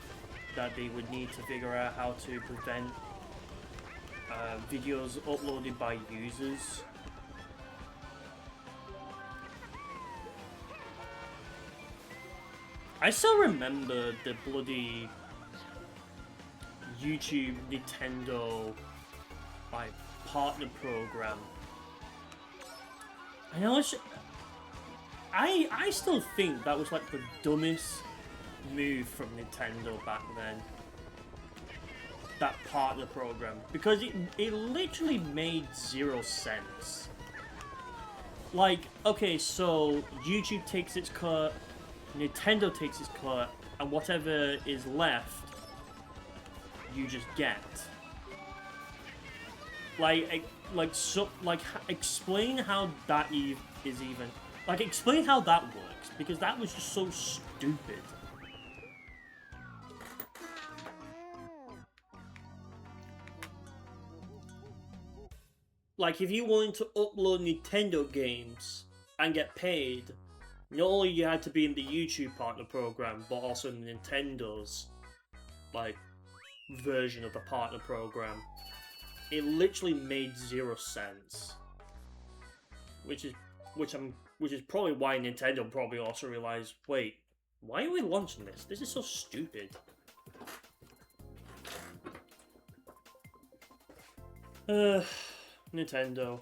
that they would need to figure out how to prevent videos uploaded by users. I still remember the bloody YouTube Nintendo like partner program. I know I still think that was like the dumbest move from Nintendo back then. That partner program, because it literally made zero sense. Like, okay, so YouTube takes its cut, Nintendo takes its cut, and whatever is left, you just get. Explain how that is even. Like, explain how that works, because that was just so stupid. Like, if you wanted to upload Nintendo games and get paid, not only you had to be in the YouTube partner program, but also in Nintendo's, like, version of the partner program. It literally made 0 sense, which is probably why Nintendo probably also realized, wait, why are we launching this? This is so stupid. Nintendo.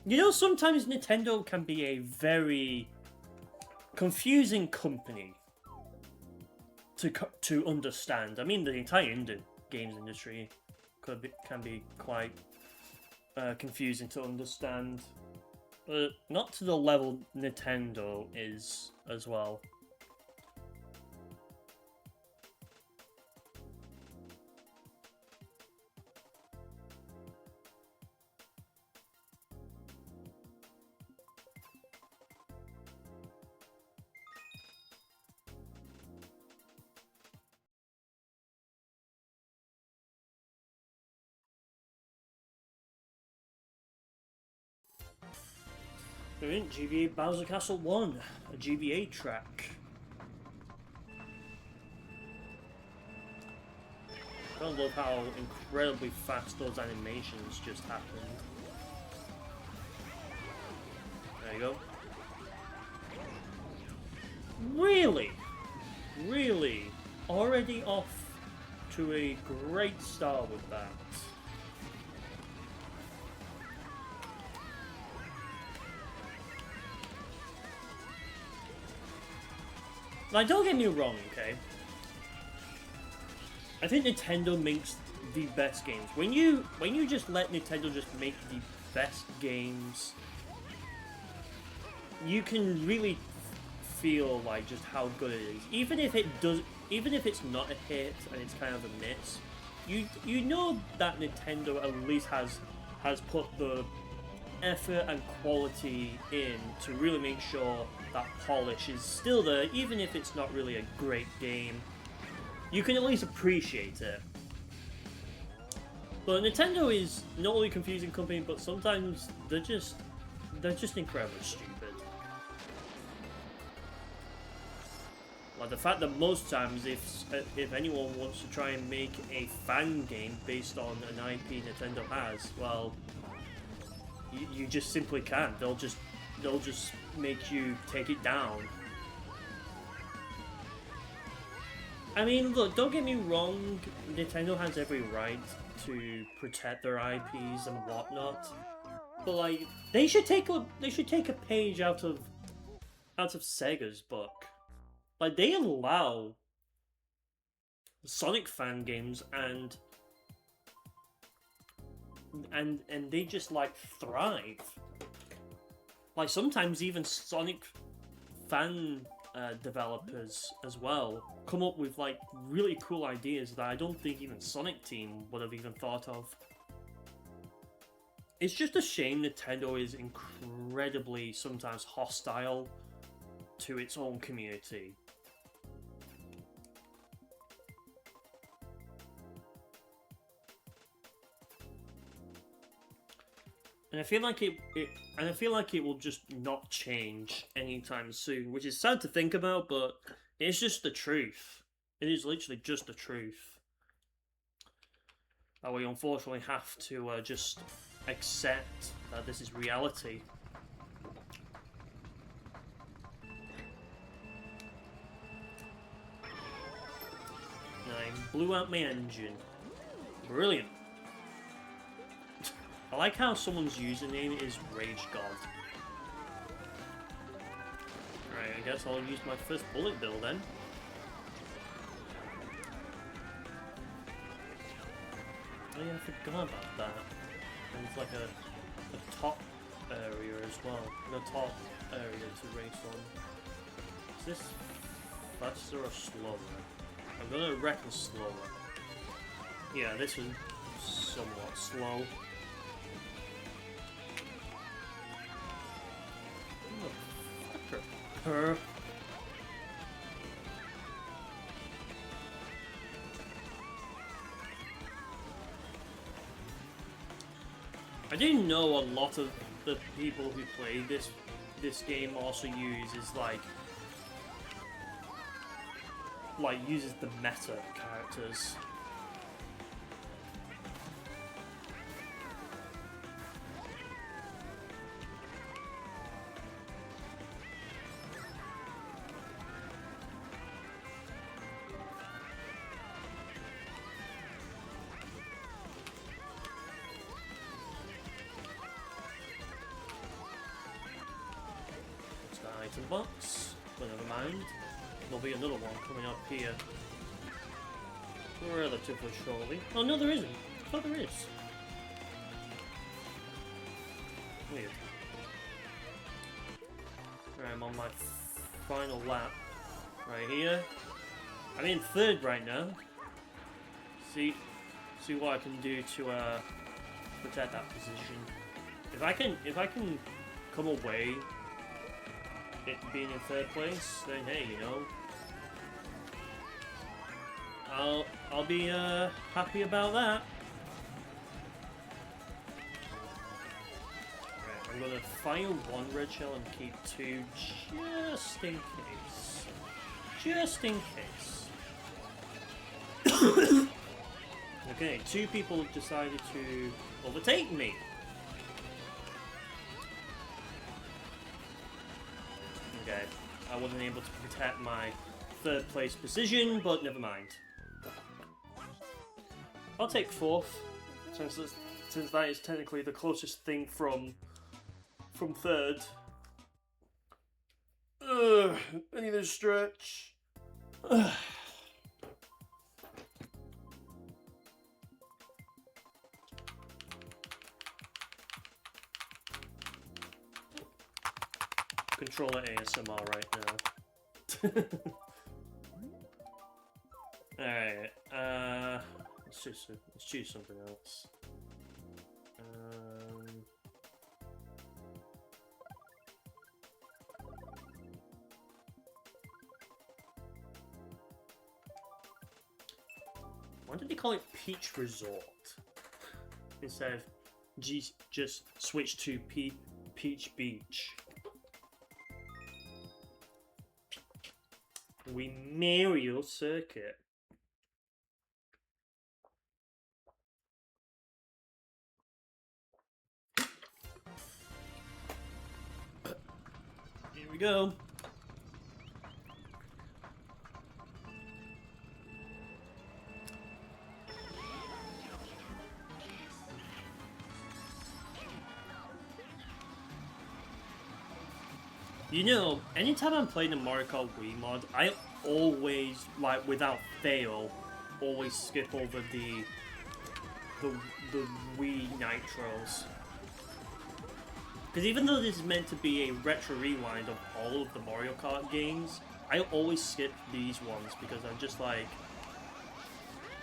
You know, sometimes Nintendo can be a very confusing company to understand. I mean, the entire games industry can be quite confusing to understand, but not to the level Nintendo is as well. We're in GBA Bowser Castle 1, a GBA track. I love how incredibly fast those animations just happened. There you go. Really? Really? Already off to a great start with that. Now, don't get me wrong, okay? I think Nintendo makes the best games. When you just let Nintendo just make the best games, you can really feel like just how good it is. Even if it's not a hit and it's kind of a miss, you know that Nintendo at least has put the effort and quality in to really make sure that polish is still there, even if it's not really a great game. You can at least appreciate it. But Nintendo is not only a confusing company, but sometimes they're just incredibly stupid. Like the fact that most times, if anyone wants to try and make a fan game based on an IP Nintendo has, well, you just simply can't. They'll just make you take it down. I mean, look, don't get me wrong, Nintendo has every right to protect their IPs and whatnot, but like they should take a page out of Sega's book. Like, they allow Sonic fan games and they just like thrive. Like, sometimes even Sonic fan developers as well come up with like really cool ideas that I don't think even Sonic Team would have even thought of. It's just a shame Nintendo is incredibly sometimes hostile to its own community. And I feel like it will just not change anytime soon, which is sad to think about, but it's just the truth. It is literally just the truth. That we unfortunately have to just accept that this is reality. And I blew out my engine. Brilliant. I like how someone's username is Rage God. Alright, I guess I'll use my first bullet bill then. Oh yeah, I forgot about that. And it's like a top area as well. The top area to race on. Is this faster or slower? I'm gonna reckon slower. Yeah, this was somewhat slow. Her. I didn't know a lot of the people who play this game also uses like uses the meta characters. item box, but never mind. There'll be another one coming up here relatively shortly. Oh no, there isn't. I thought there is. Weird. Alright, I'm on my final lap right here. I'm in third right now. See what I can do to protect that position. If I can come away it being in third place, then hey, you know, I'll be happy about that. Right, I'm gonna fire one red shell and keep two just in case. Just in case. Okay, two people have decided to overtake me. Okay, I wasn't able to protect my third place position, but never mind. I'll take fourth, since that is technically the closest thing from third. I need a stretch. Controller ASMR right now. Alright, let's choose something else. Why did they call it Peach Resort instead of just switch to Peach Beach? We Mario Circuit. Here we go. You know, anytime I'm playing a Mario Kart Wii mod, I always, like, without fail, always skip over the Wii Nitros. Because even though this is meant to be a retro rewind of all of the Mario Kart games, I always skip these ones because I'm just like...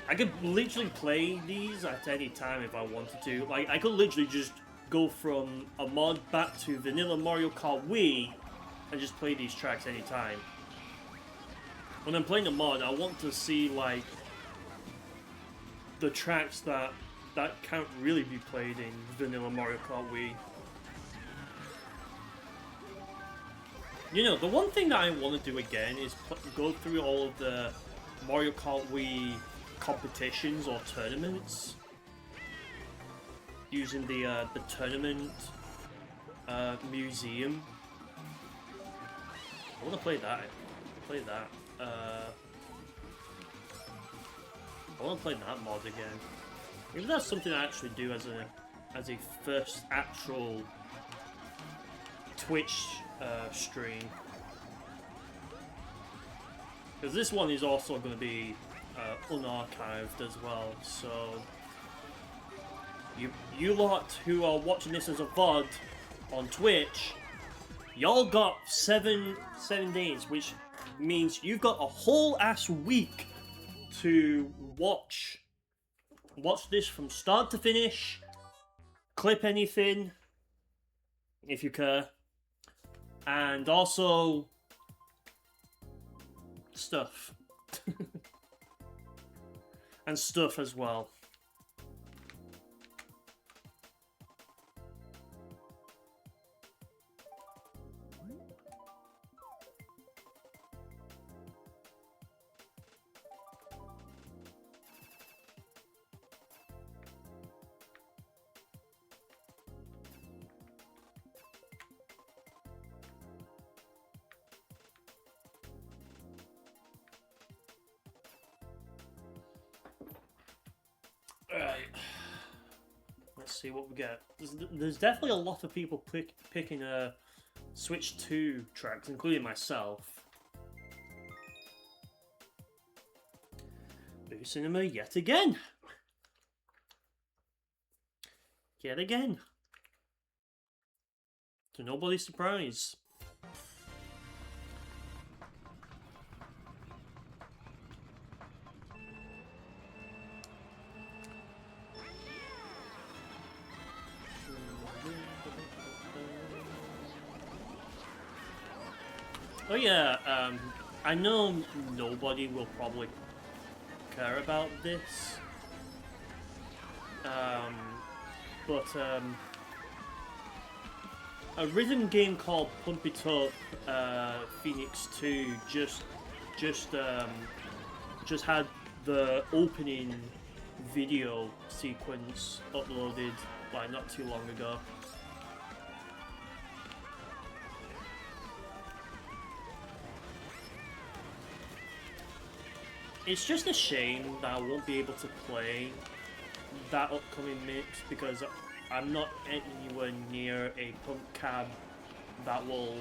I could literally play these at any time if I wanted to. Like, I could literally just go from a mod back to vanilla Mario Kart Wii and just play these tracks anytime. When I'm playing a mod, I want to see, like, the tracks that can't really be played in vanilla Mario Kart Wii. You know, the one thing that I want to do again is go through all of the Mario Kart Wii competitions or tournaments using the tournament museum. I want to play that. I want to play that mod again. Maybe that's something I actually do as a first actual Twitch stream. Because this one is also going to be unarchived as well, so you lot who are watching this as a VOD on Twitch, y'all got seven days, which means you've got a whole ass week to watch this from start to finish, clip anything if you care, and also stuff. And stuff as well. Alright, let's see what we get. There's definitely a lot of people picking Switch 2 tracks, including myself. Boo Cinema yet again. Yet again. To nobody's surprise. Oh yeah, I know nobody will probably care about this, but a rhythm game called Pump It Up Phoenix 2 just had the opening video sequence uploaded like not too long ago. It's just a shame that I won't be able to play that upcoming mix because I'm not anywhere near a pump cab that will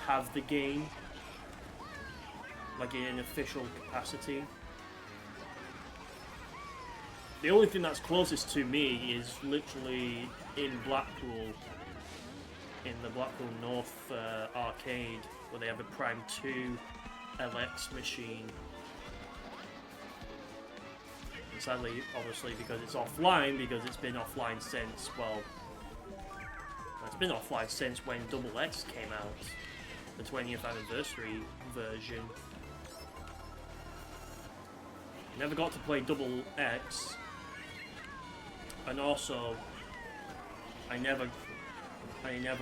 have the game like in an official capacity. The only thing that's closest to me is literally in Blackpool, in the Blackpool North arcade, where they have a Prime 2 LX machine. And sadly, obviously, because it's offline, because it's been offline since, well, it's been offline since when Double X came out, the 20th anniversary version. Never got to play Double X, and also I never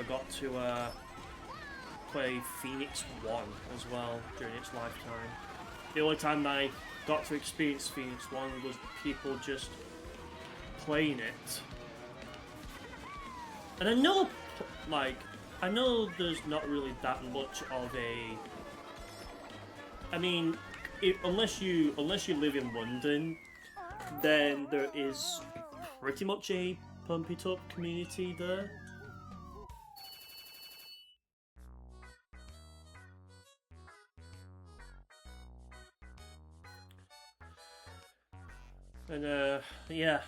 got to play Phoenix 1 as well during its lifetime. The only time that I got to experience Phoenix 1 was people just playing it. And I know, like, I know there's not really that much of a... I mean, unless you live in London, then there is pretty much a Pump It Up community there. And yeah.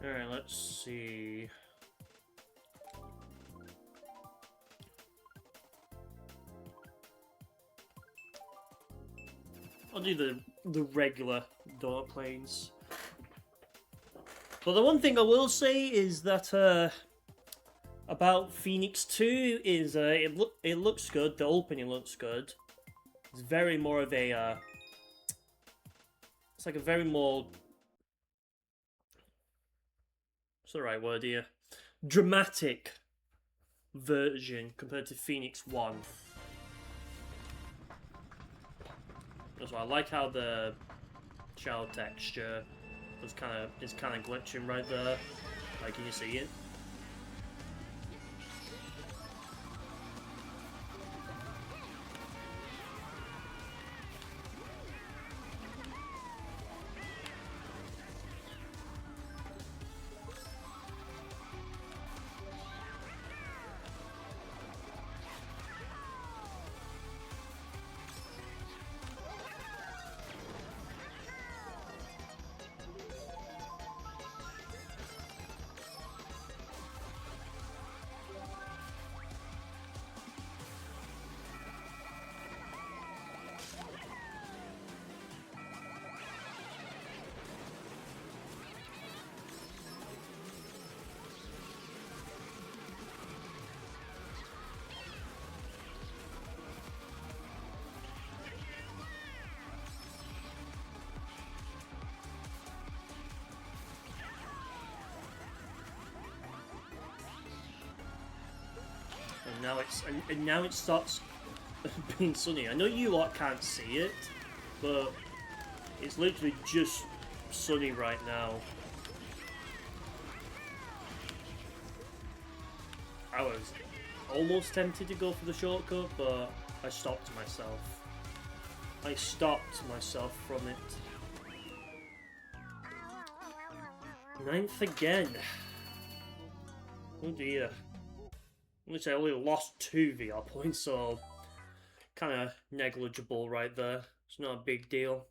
Alright, let's see. I'll do the regular donut planes. But the one thing I will say is that about Phoenix 2 is it looks good. The opening looks good. It's very more of a it's like a very more, what's the right word here? Dramatic version compared to Phoenix 1. So I like how the shell texture is kind of glitching right there. Like, can you see it? And now it starts being sunny. I know you lot can't see it, but it's literally just sunny right now. I was almost tempted to go for the shortcut, but I stopped myself. I stopped myself from it. 9th again. Oh dear. At least I only lost 2 VR points, so kind of negligible right there. It's not a big deal.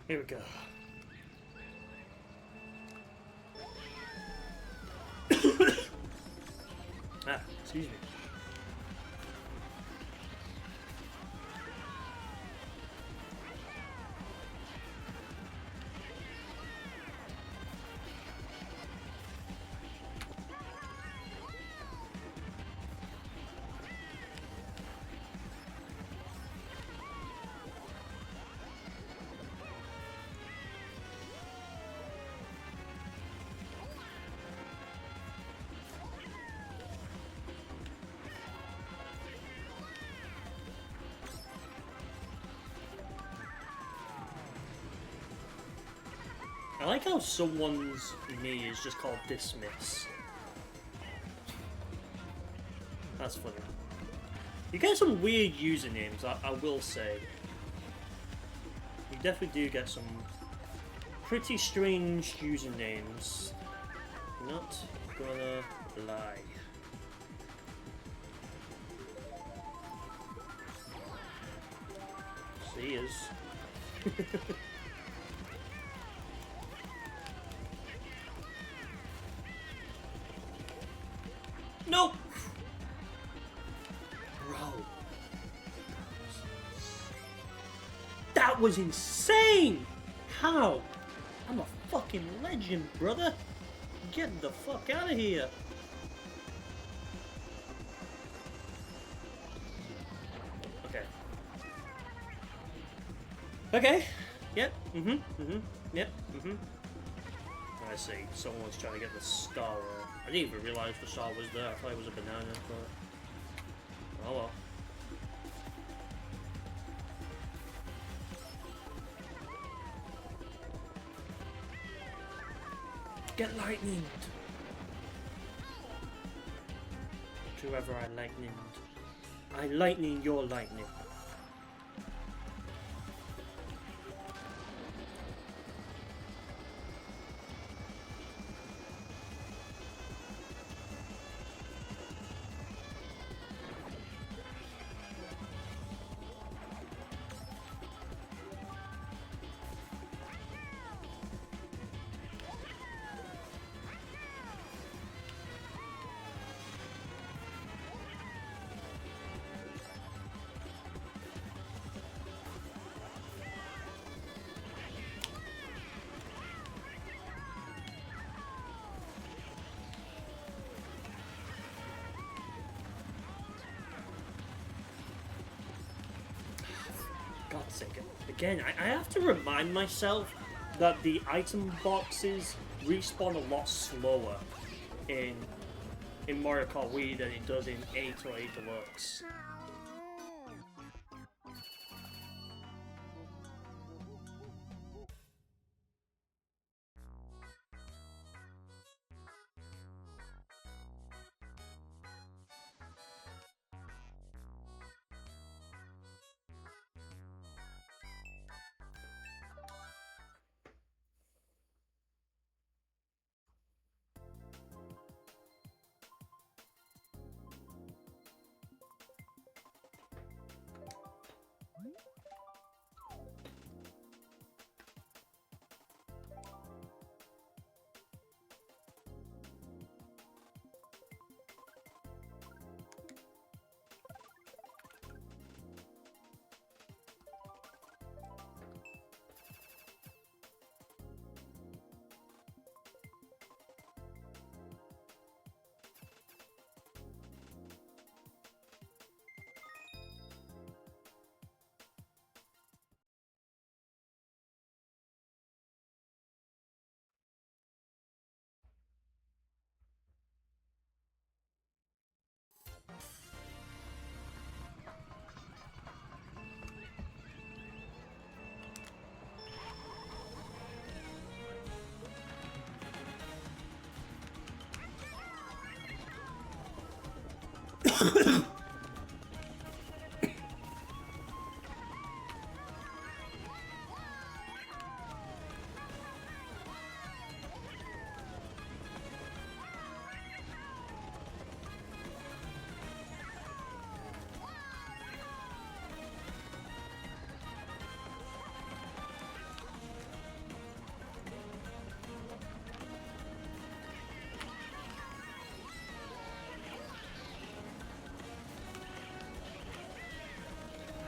Here we go. Excuse me. I like how someone's me is just called Dismiss. That's funny. You get some weird usernames, I will say. You definitely do get some pretty strange usernames. Not gonna lie. See yous. Nope! Bro. That was insane! How? I'm a fucking legend, brother. Get the fuck out of here. Okay. Okay. Yep. Yep. I see. Someone's trying to get the star. I didn't even realise the star was there. I thought it was a banana, but oh well. Get lightninged! Whoever I lightninged. I lightning your lightning. God's sake. Again, I have to remind myself that the item boxes respawn a lot slower in Mario Kart Wii than it does in 8 or 8 Deluxe.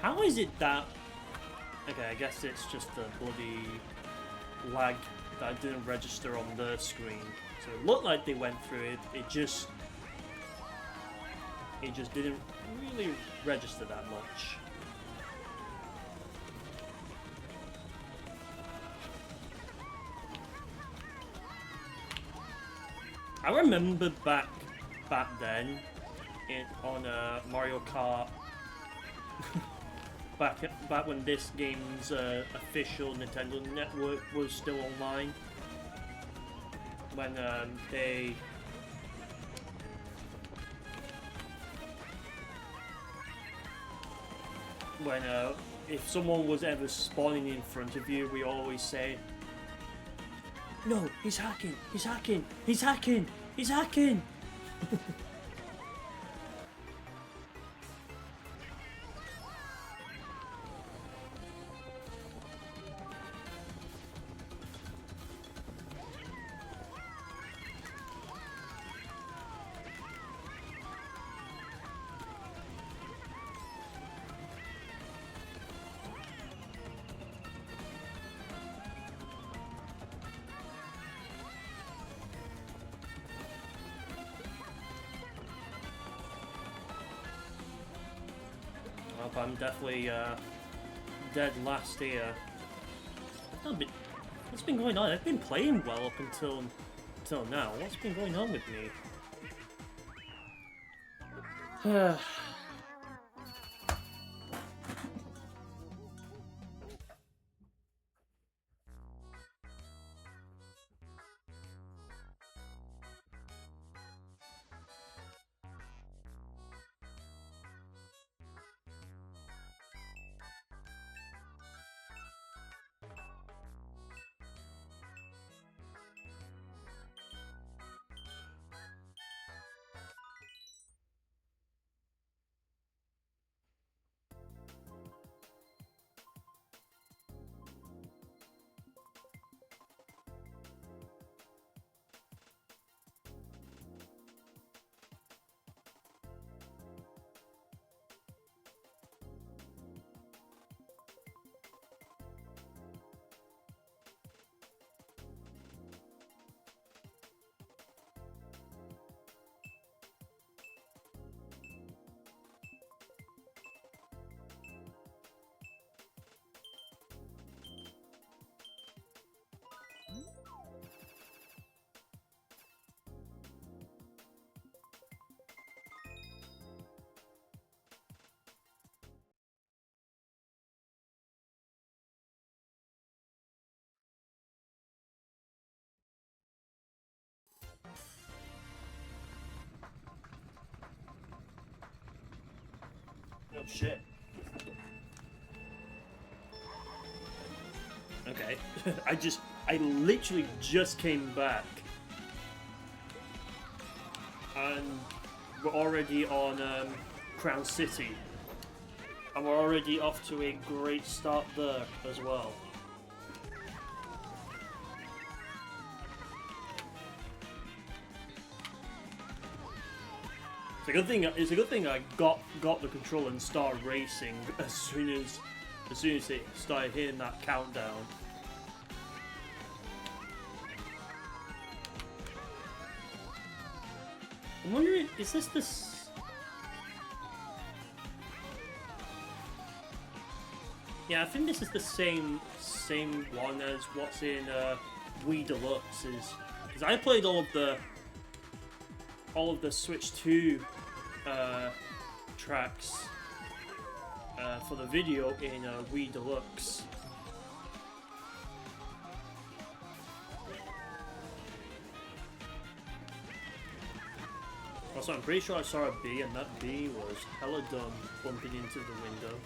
How is it that... Okay, I guess it's just the bloody lag that didn't register on the screen. So it looked like they went through it, it just didn't really register that much. I remember back then on Mario Kart back when this game's official Nintendo network was still online, when if someone was ever spawning in front of you, we always say, "No, he's hacking! He's hacking! He's hacking! He's hacking!" I'm definitely dead last here. What's been going on? I've been playing well up until now. What's been going on with me? Oh shit. Okay. I literally just came back. And we're already on Crown City. And we're already off to a great start there as well. It's a good thing I got the control and started racing as soon as it started hitting that countdown. I'm wondering, is this the... Yeah, I think this is the same one as what's in Wii Deluxe's. Because I played all of the Switch 2 tracks for the video in Wii Deluxe. Also, I'm pretty sure I saw a bee, and that bee was hella dumb bumping into the window.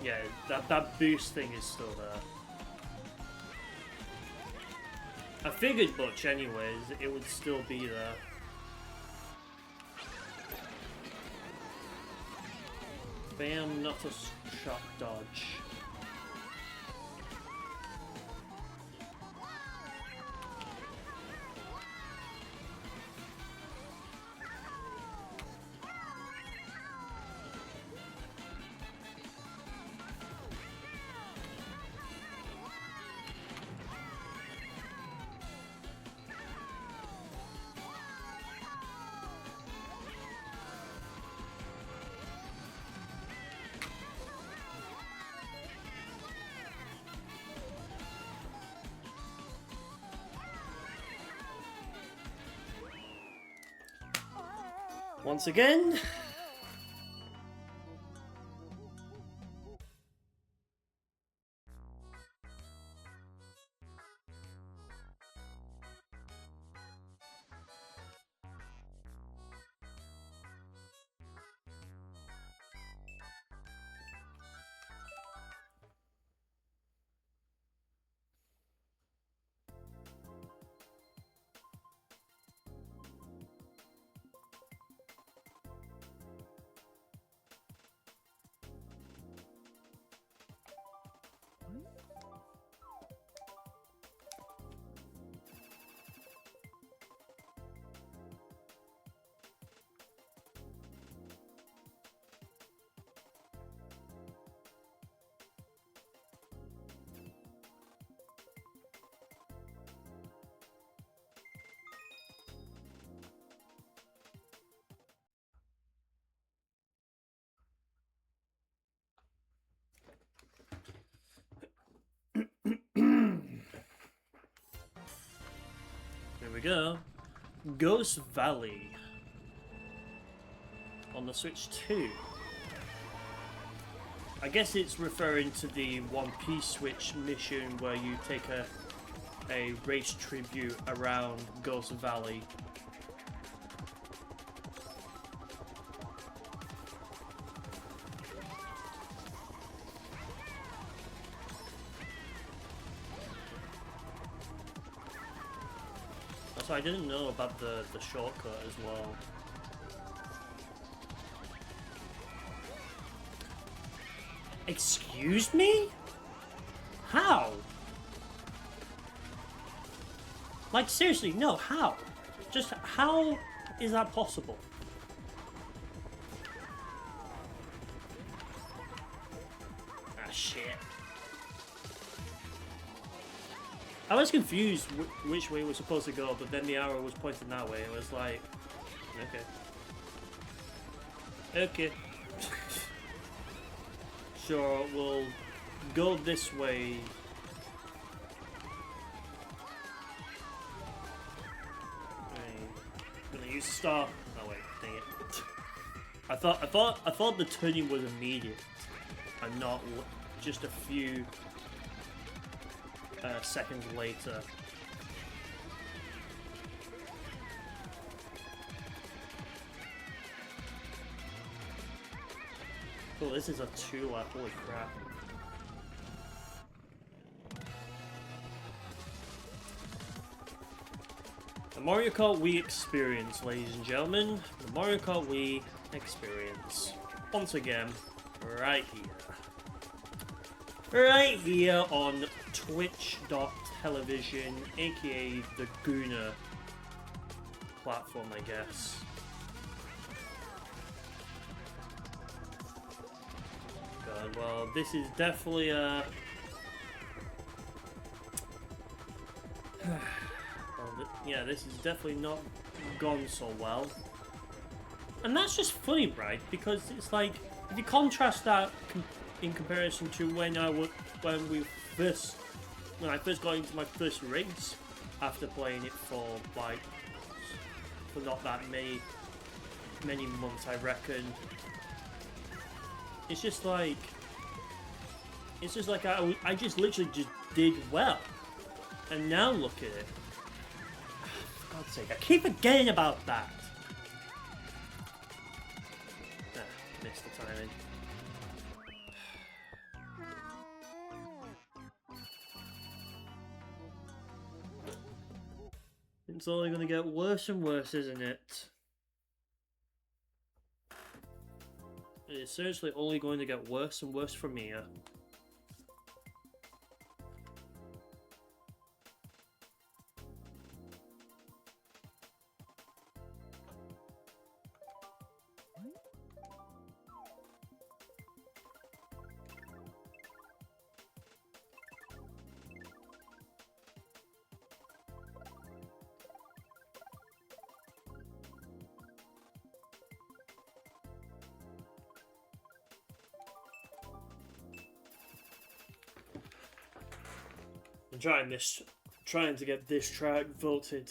Yeah, that boost thing is still there. I figured much anyways, it would still be there. Bam, not a shock dodge. Once again. Here we go. Ghost Valley on the Switch 2. I guess it's referring to the One Piece Switch mission where you take a race tribute around Ghost Valley. So I didn't know about the shortcut as well. Excuse me? How? Like, seriously, no, how? Just how is that possible? Ah, shit. I was confused which way we're supposed to go, but then the arrow was pointing that way, and it was like, okay. Okay. Sure, we'll go this way. I'm gonna use the star. Oh wait, dang it. I thought the turning was immediate, and not just a few seconds later. Oh, this is a 2-lap, holy crap. The Mario Kart Wii experience, ladies and gentlemen. The Mario Kart Wii experience. Once again, right here. Right here on twitch.television, aka the Guna platform, I guess. God, well, this is definitely a... yeah, this is definitely not gone so well. And that's just funny, right? Because it's like, if you contrast that in comparison to when we first when I first got into my first race after playing it for not that many months, I reckon. It's just like I just literally just did well, and now look at it. For God's sake, I keep forgetting about that. Missed the timing. It's only going to get worse and worse, isn't it? It's seriously only going to get worse and worse from here. Trying to get this track voted.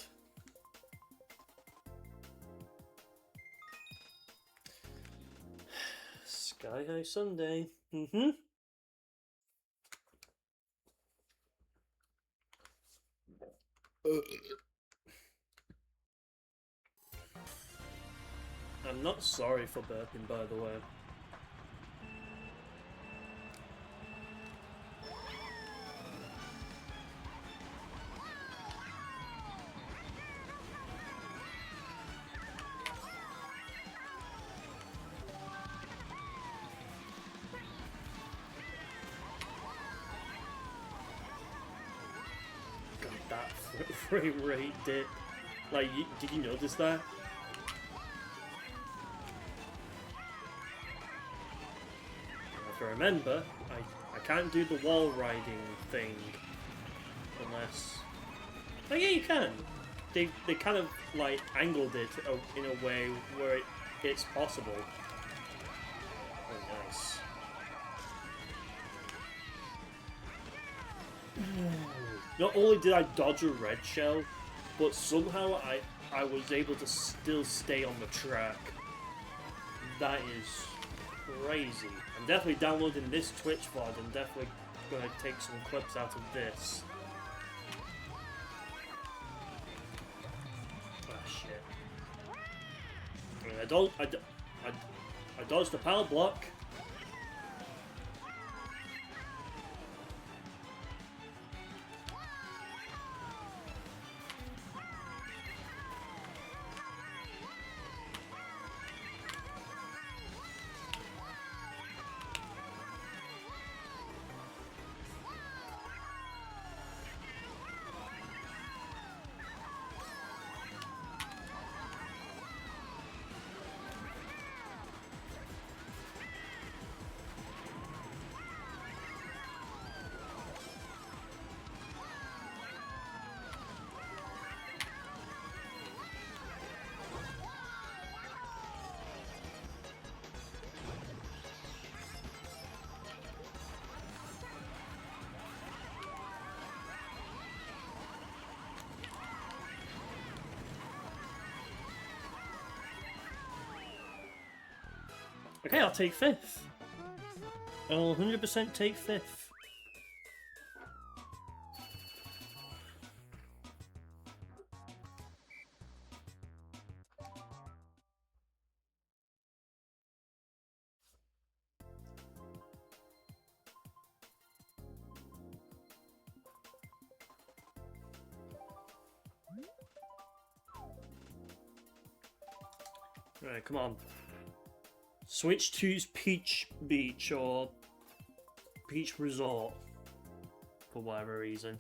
Sky High Sunday. I'm not sorry for burping, by the way. That frame rate dip. Like, did you notice that? If I remember, I can't do the wall riding thing unless. Oh yeah, you can. They kind of like angled it in a way where it's possible. Oh, nice. Not only did I dodge a red shell, but somehow I was able to still stay on the track. That is crazy. I'm definitely downloading this Twitch VOD. I'm definitely going to take some clips out of this. Ah, shit. I dodged the power block. Okay, I'll take 5th. I'll 100% take 5th. Alright, come on. Switch to Peach Beach or Peach Resort for whatever reason.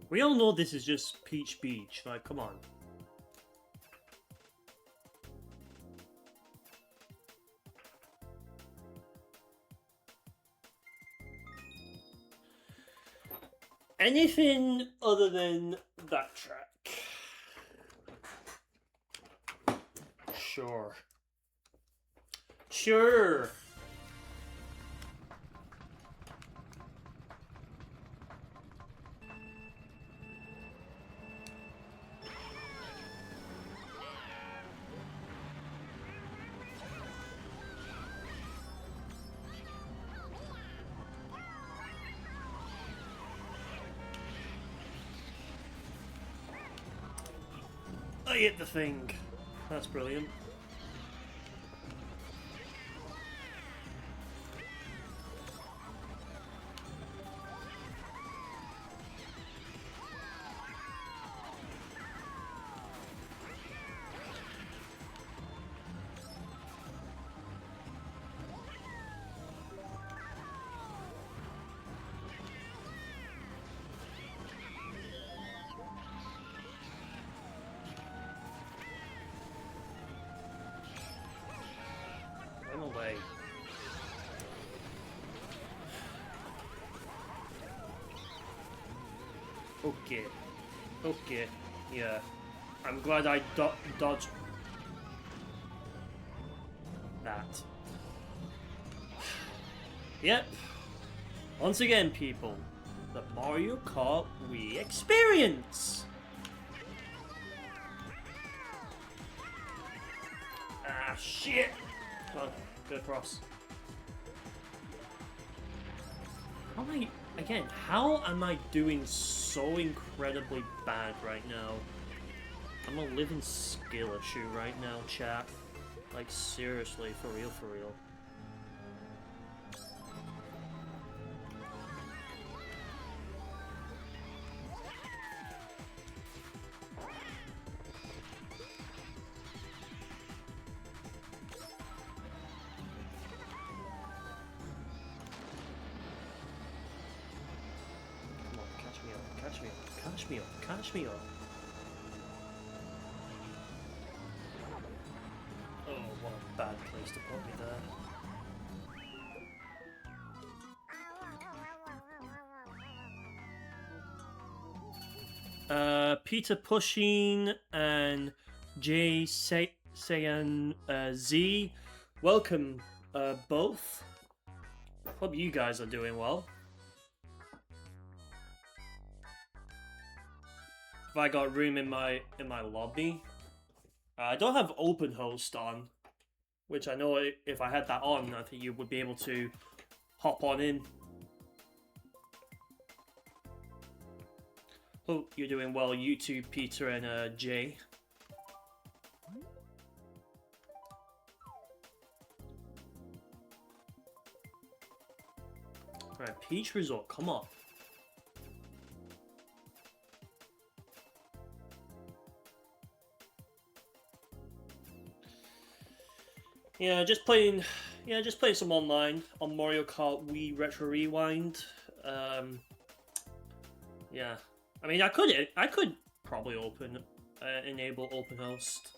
We all know this is just Peach Beach, like, come on. Anything other than that track? Sure. Sure. I hit the thing. That's brilliant. I'm away. Okay. Okay. Yeah. I'm glad I dodged that. Yep. Once again, people, the Mario Kart Wii experience! Ah, shit! Come on, go across. How am I... Again, how am I doing so incredibly bad right now? I'm a living skill issue right now, chat. Like, seriously, for real, for real. Catch me up. Oh, what a bad place to put me there. Peter Pushing and Jay Sayan Z, welcome both. Hope you guys are doing well. Have I got room in my lobby? I don't have open host on, which I know if I had that on, I think you would be able to hop on in. Hope you're doing well, you two, Peter and Jay. Alright, Peach Resort, come on. Yeah, just playing some online on Mario Kart Wii Retro Rewind. Yeah, I mean, I could probably enable open host,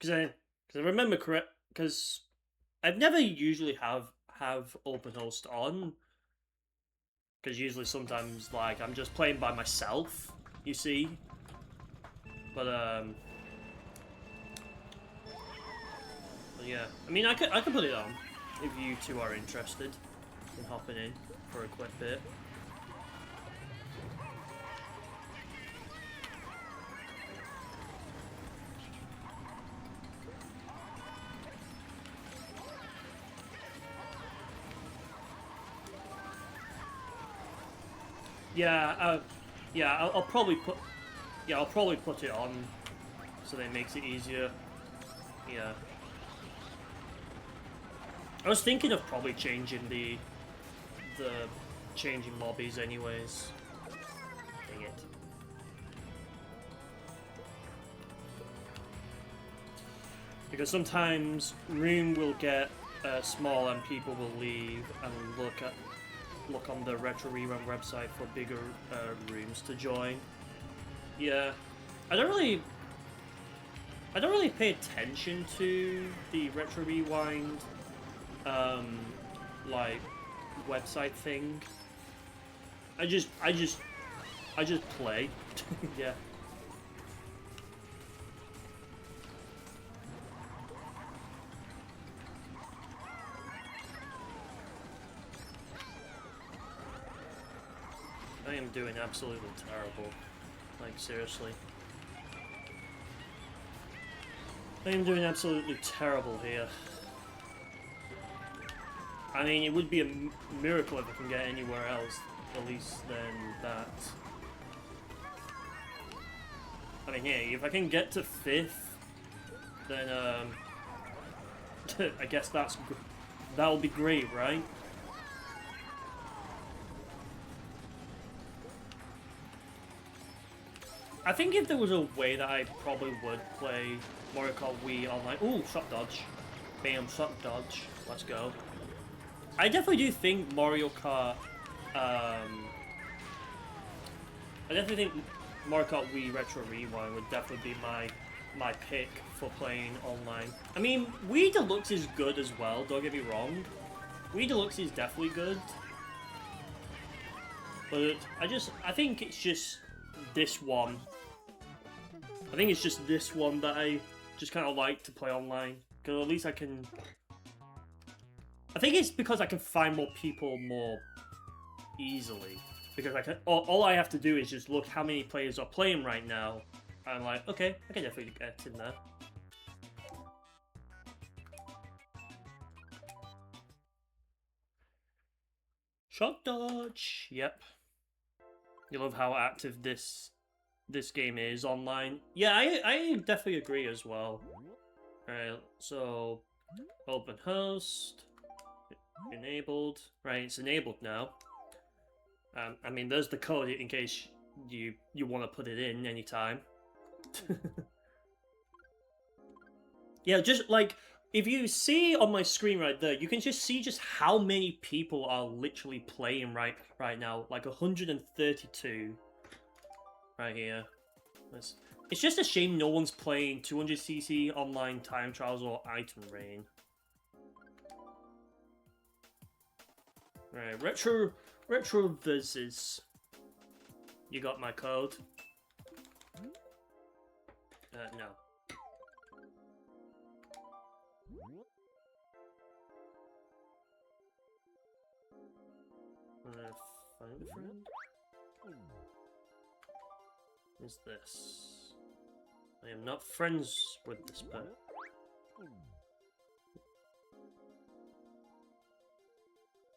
because I remember correct, because I've never usually have open host on, because usually sometimes like I'm just playing by myself, you see. But yeah, I mean, I could put it on if you two are interested in hopping in for a quick bit. Yeah, I'll probably put. Yeah, I'll probably put it on so that it makes it easier. Yeah. I was thinking of probably changing the changing lobbies anyways. Dang it. Because sometimes room will get small and people will leave and look on the Retro Rerun website for bigger rooms to join. Yeah, I don't really pay attention to the Retro Rewind like website thing. I just play. Yeah. I am doing absolutely terrible. Like, seriously. I am doing absolutely terrible here. I mean, it would be a miracle if I can get anywhere else, at least than that. I mean, hey, if I can get to 5th, then, I guess that'll be great, right? I think if there was a way that I probably would play Mario Kart Wii online... Ooh, shot dodge. Bam, shot dodge. Let's go. I definitely do think Mario Kart... I definitely think Mario Kart Wii Retro Rewind would definitely be my pick for playing online. I mean, Wii Deluxe is good as well, don't get me wrong. Wii Deluxe is definitely good. But I think it's just this one. I think it's just this one that I just kind of like to play online. Because at least I can... I think it's because I can find more people more easily. Because I can, all I have to do is just look how many players are playing right now. And I'm like, okay, I can definitely get in there. Shot dodge! Yep. You love how active this game is online. Yeah, I definitely agree as well. Alright, so open host. Enabled. Right, it's enabled now. I mean, there's the code in case you want to put it in anytime. Yeah, just like, if you see on my screen right there, you can just see just how many people are literally playing right now. Like 132 right here. It's just a shame no one's playing 200cc online time trials or item rain. Right, Retro Versus. You got my code? No. Find a friend? Is this? I am not friends with this person.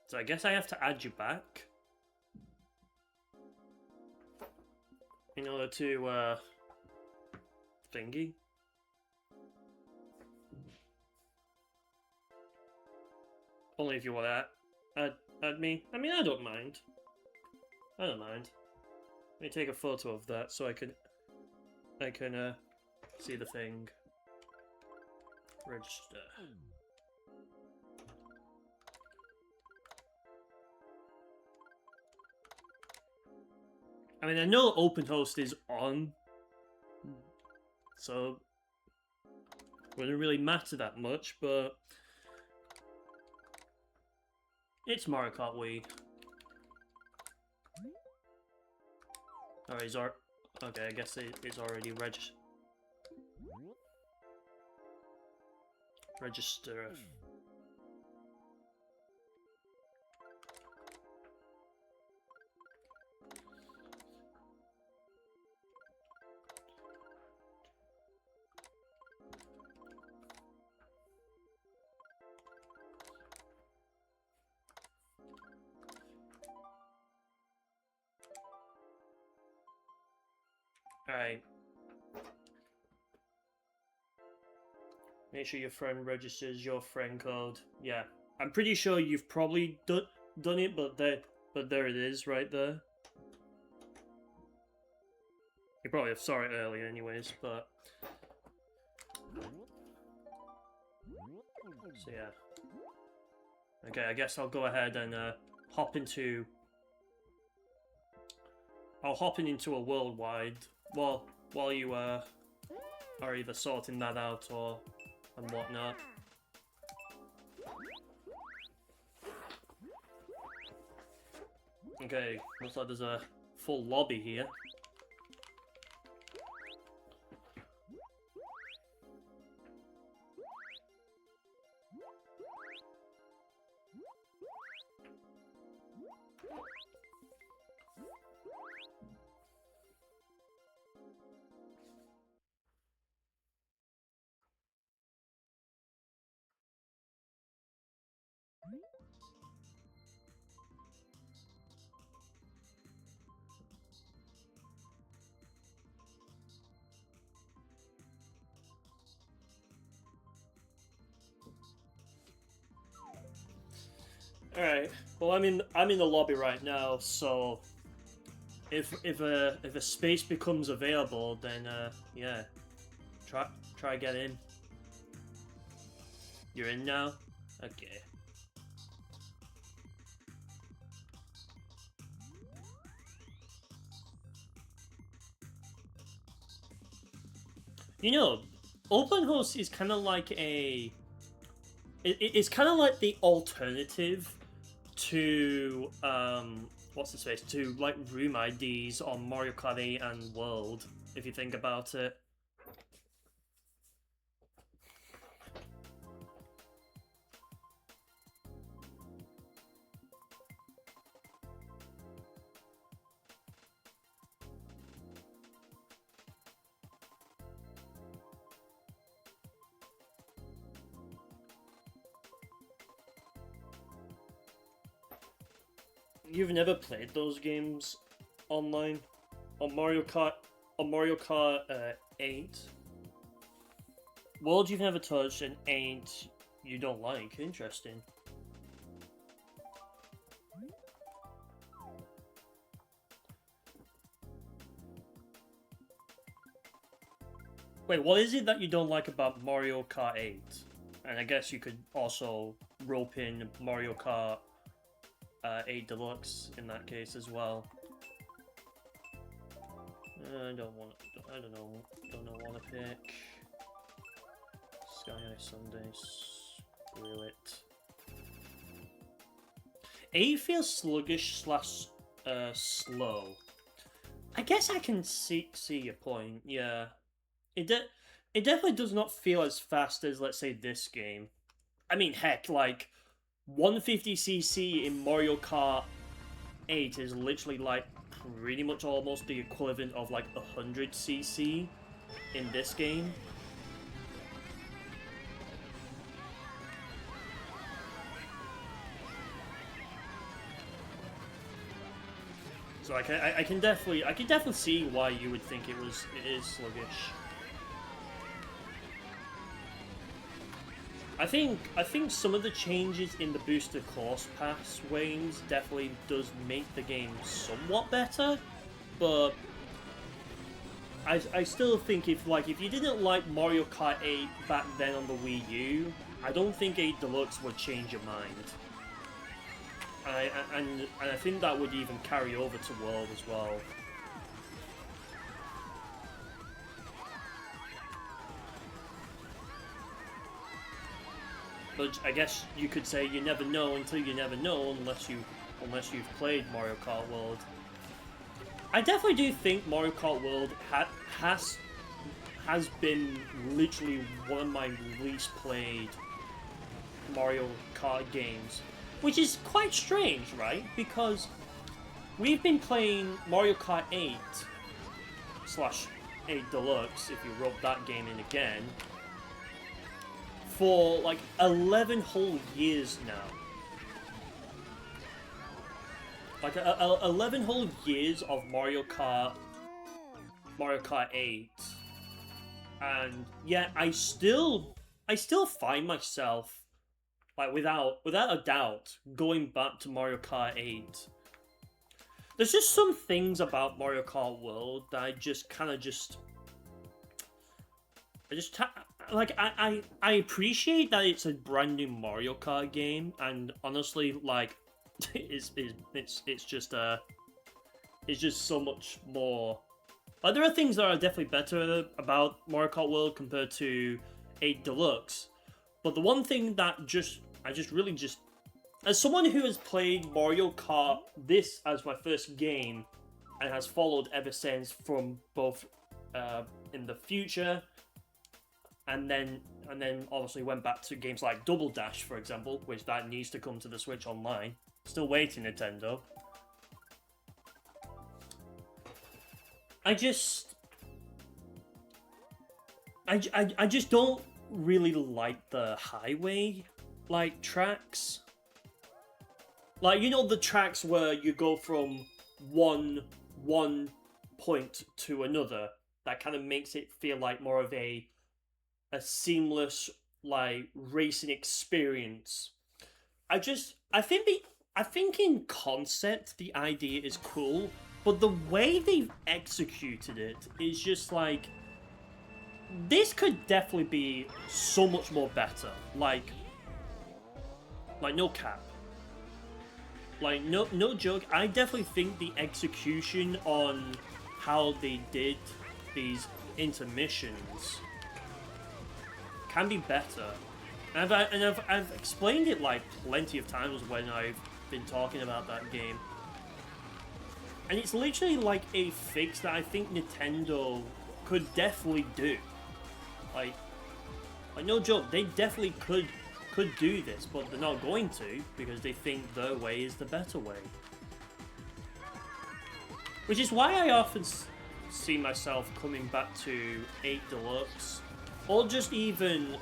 So I guess I have to add you back in order to thingy. Only if you want to add me. I mean, I don't mind. I don't mind. Let me take a photo of that so I can see the thing. Register. I mean, I know OpenHost is on, so it wouldn't really matter that much, but it's Mario Kart Wii. Oh, he's already... Okay, I guess it's already register. Alright. Make sure your friend registers your friend code. Yeah. I'm pretty sure you've probably done it, but there it is, right there. You probably saw it earlier anyways, but... So yeah. Okay, I guess I'll go ahead and hop into... I'll hop into a worldwide while you are either sorting that out or and whatnot. Okay, looks like there's a full lobby here. All right. Well, I'm in the lobby right now, so if a space becomes available, then yeah, try get in. You're in now. Okay. You know, open host is kind of like it's kind of like the alternative to what's the space to like room IDs on Mario Kart 8 and World. If you think about it. You've never played those games online on Mario Kart 8. World you've never touched and 8 you don't like. Interesting. Wait, what is it that you don't like about Mario Kart 8? And I guess you could also rope in Mario Kart 8 Deluxe in that case as well. I don't want. I don't know. Don't know. Want to pick Sky High Sunday. Screw it. 8 feels sluggish slash slow. I guess I can see your point. Yeah, it definitely does not feel as fast as, let's say, this game. I mean, heck, like 150cc in Mario Kart 8 is literally like pretty much almost the equivalent of like 100cc in this game. So I can definitely see why you would think it is sluggish. I think some of the changes in the booster course pass ways definitely does make the game somewhat better, but I still think if you didn't like Mario Kart 8 back then on the Wii U, I don't think 8 Deluxe would change your mind. And I think that would even carry over to World as well. But I guess you could say you never know until you never know unless you've played Mario Kart World. I definitely do think Mario Kart World has been literally one of my least played Mario Kart games, which is quite strange, right? Because we've been playing Mario Kart 8 slash 8 Deluxe, if you rope that game in again, for like 11 whole years now. Like 11 whole years of Mario Kart 8, and yeah, I still find myself like without a doubt going back to Mario Kart 8. There's just some things about Mario Kart World that I just kind of I appreciate that it's a brand new Mario Kart game, and honestly, like, it's just so much more. Like, there are things that are definitely better about Mario Kart World compared to 8 Deluxe, but the one thing that I just really as someone who has played Mario Kart this as my first game and has followed ever since from both in the future and then obviously went back to games like Double Dash, for example, which that needs to come to the Switch Online. Still waiting, Nintendo. I just don't really like the highway like tracks. Like, you know, the tracks where you go from one point to another, that kind of makes it feel like more of a seamless like racing experience. I think in concept the idea is cool, but the way they've executed it is just like this could definitely be so much more better. Like no cap. Like no joke. I definitely think the execution on how they did these intermissions can be better. And I've explained it like plenty of times when I've been talking about that game. And it's literally like a fix that I think Nintendo could definitely do. Like no joke, they definitely could do this, but they're not going to because they think their way is the better way. Which is why I often see myself coming back to 8 Deluxe, or just even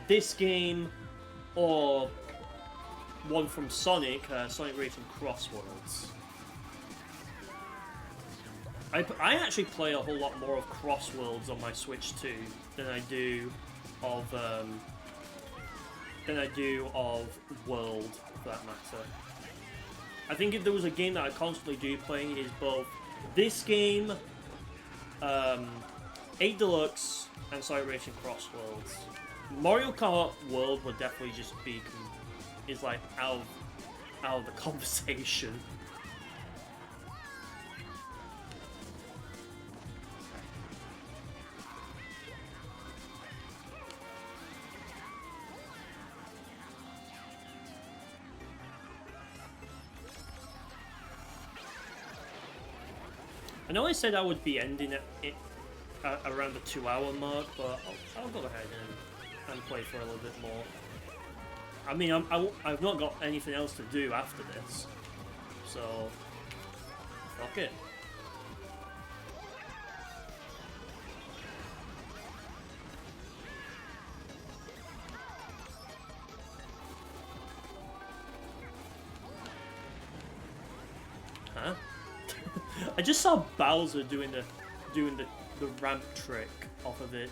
this game, or one from Sonic, Sonic Racing Crossworlds. I actually play a whole lot more of Crossworlds on my Switch 2 than I do of World, for that matter. I think if there was a game that I constantly do playing, it is both this game, 8 Deluxe, and Sonic Racing Crossworlds. Mario Kart World would definitely just be is like out of the conversation. I know I said I would be ending it around the 2-hour mark, but I'll go ahead and play for a little bit more. I mean, I've not got anything else to do after this, so fuck it. Huh? I just saw Bowser doing the ramp trick off of it.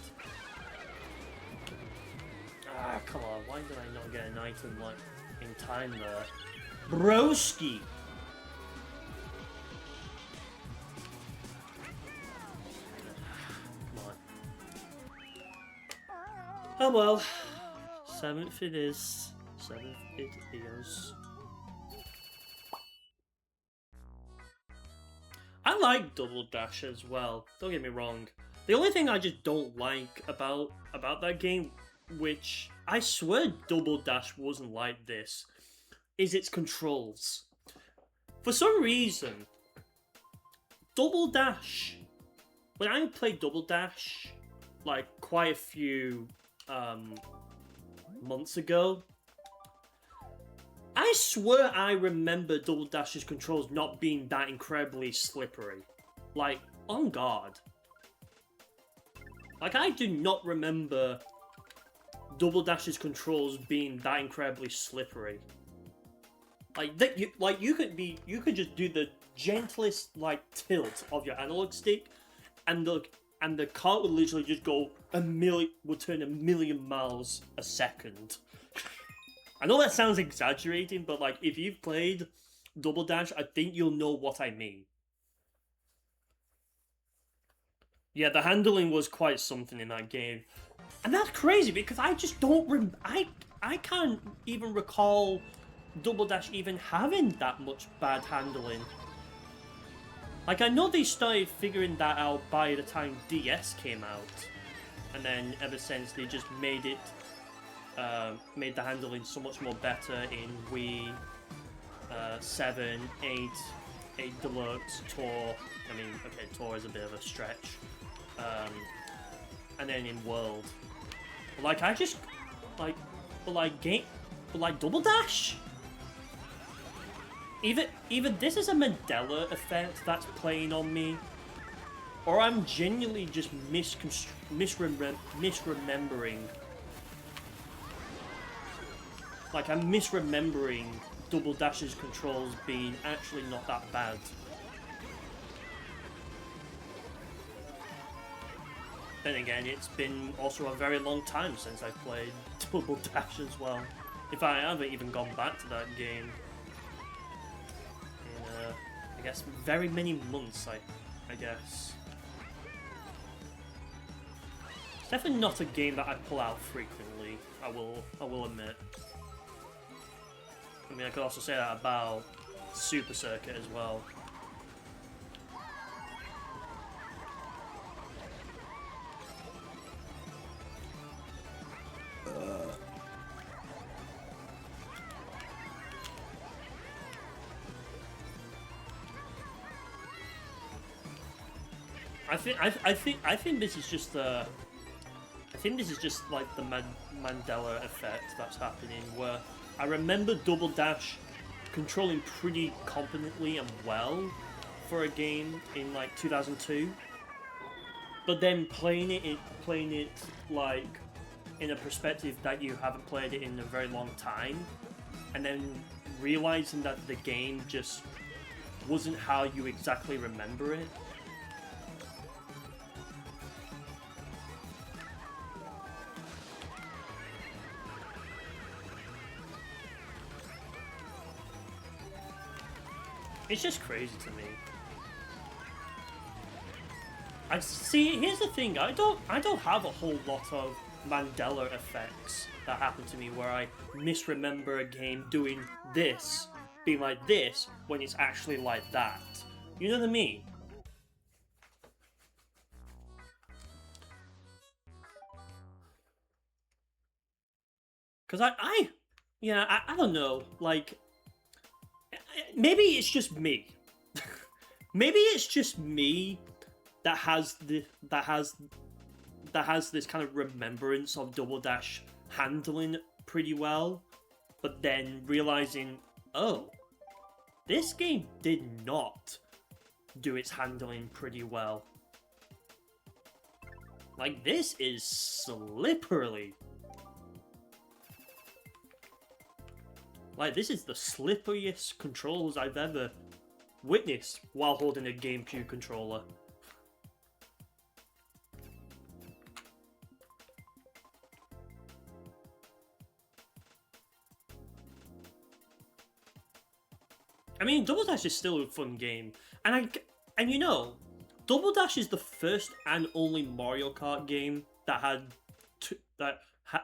Ah, come on, why did I not get an item like in time there? Broski! Come on. Oh well. 7th it is. 7th it is. I like Double Dash as well, don't get me wrong. The only thing I just don't like about that game, which I swear Double Dash wasn't like this, is its controls. For some reason, Double Dash, when I played Double Dash, like quite a few months ago, I swear I remember Double Dash's controls not being that incredibly slippery. Like, on guard. Like, I do not remember Double Dash's controls being that incredibly slippery. Like, you could just do the gentlest, like, tilt of your analog stick, and the cart would literally just go would turn 1,000,000 miles a second. I know that sounds exaggerating, but like if you've played Double Dash, I think you'll know what I mean. Yeah, the handling was quite something in that game. And that's crazy because I just don't I can't even recall Double Dash even having that much bad handling. Like, I know they started figuring that out by the time DS came out. And then ever since they just made it made the handling so much more better in Wii, 7, 8 Deluxe, Tour. I mean, okay, Tour is a bit of a stretch. And then in World. But like, I just, like, but Double Dash? Either this is a Mandela effect that's playing on me, or I'm genuinely just misremembering. Like, I'm misremembering Double Dash's controls being actually not that bad. Then again, it's been also a very long time since I've played Double Dash as well. If I haven't even gone back to that game in, I guess, very many months, I guess. It's definitely not a game that I pull out frequently, I will admit. I mean, I could also say that about Super Circuit as well. I think this is just the. I think this is just like the Mandela effect that's happening, where I remember Double Dash controlling pretty competently and well for a game in like 2002, but then playing it like in a perspective that you haven't played it in a very long time, and then realizing that the game just wasn't how you exactly remember it. It's just crazy to me. I see. Here's the thing. I don't have a whole lot of Mandela effects that happen to me where I misremember a game doing this, being like this when it's actually like that. You know what I mean? Cause I don't know. Like, maybe it's just me. Maybe it's just me that has this kind of remembrance of Double Dash handling pretty well, but then realizing, oh, this game did not do its handling pretty well. Like, this is slippery. Like, this is the slipperiest controls I've ever witnessed while holding a GameCube controller. I mean, Double Dash is still a fun game, and you know, Double Dash is the first and only Mario Kart game that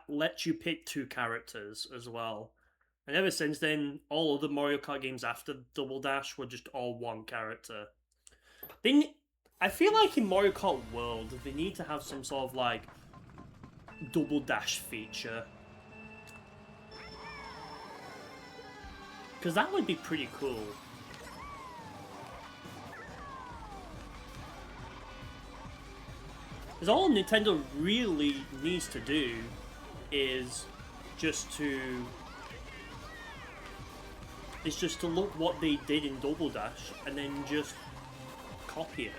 lets you pick two characters as well. And ever since then, all other Mario Kart games after Double Dash were just all one character. I feel like in Mario Kart World, they need to have some sort of like Double Dash feature. Because that would be pretty cool. Because all Nintendo really needs to do is just to look what they did in Double Dash and then just copy it.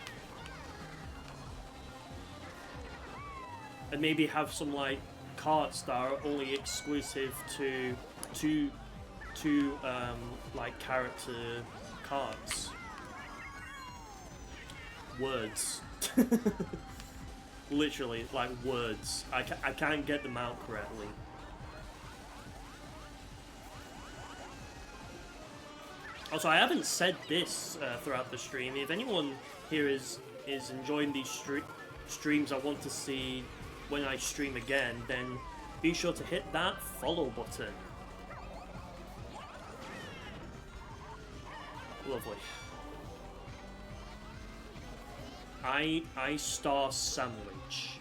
And maybe have some like carts that are only exclusive to like character cards. Words. Literally, like words. I can't get them out correctly. Also, I haven't said this throughout the stream. If anyone here is enjoying these streams I want to see when I stream again, then be sure to hit that follow button. Lovely. I star sandwich.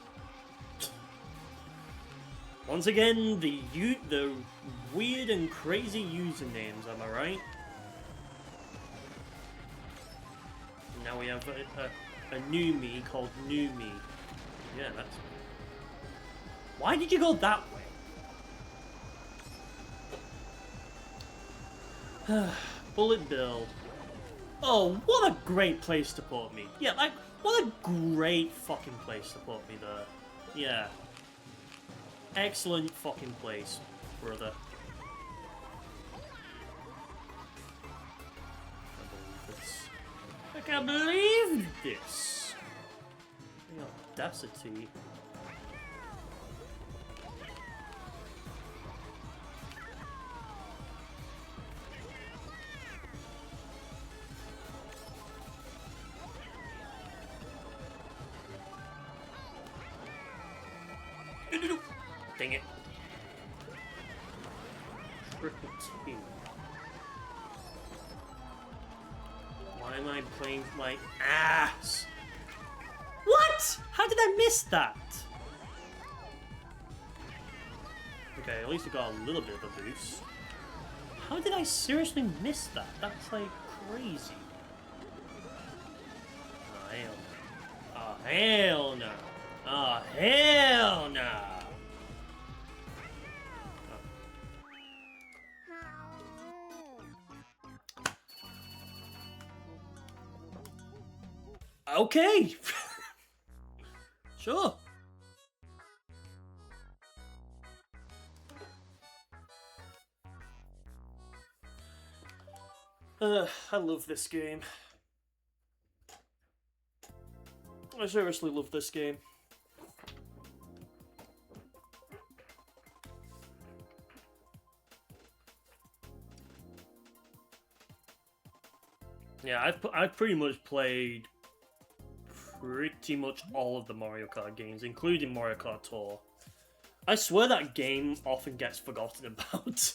Once again, the weird and crazy usernames, am I right? Now we have a new me called New Me. Yeah, that's... Why did you go that way? Bullet Bill. Oh, what a great place to put me. Yeah, like, what a great fucking place to put me there. Yeah. Excellent fucking place, brother. I can't believe this. The audacity. Dang it. Triple T. Why am I playing my ass? What? How did I miss that? Okay, at least I got a little bit of a boost. How did I seriously miss that? That's like crazy. Oh, hell no. Oh, hell no. Oh, hell no. Oh. Okay. Sure. I love this game. I seriously love this game. Yeah, I've pretty much played pretty much all of the Mario Kart games, including Mario Kart Tour. I swear that game often gets forgotten about.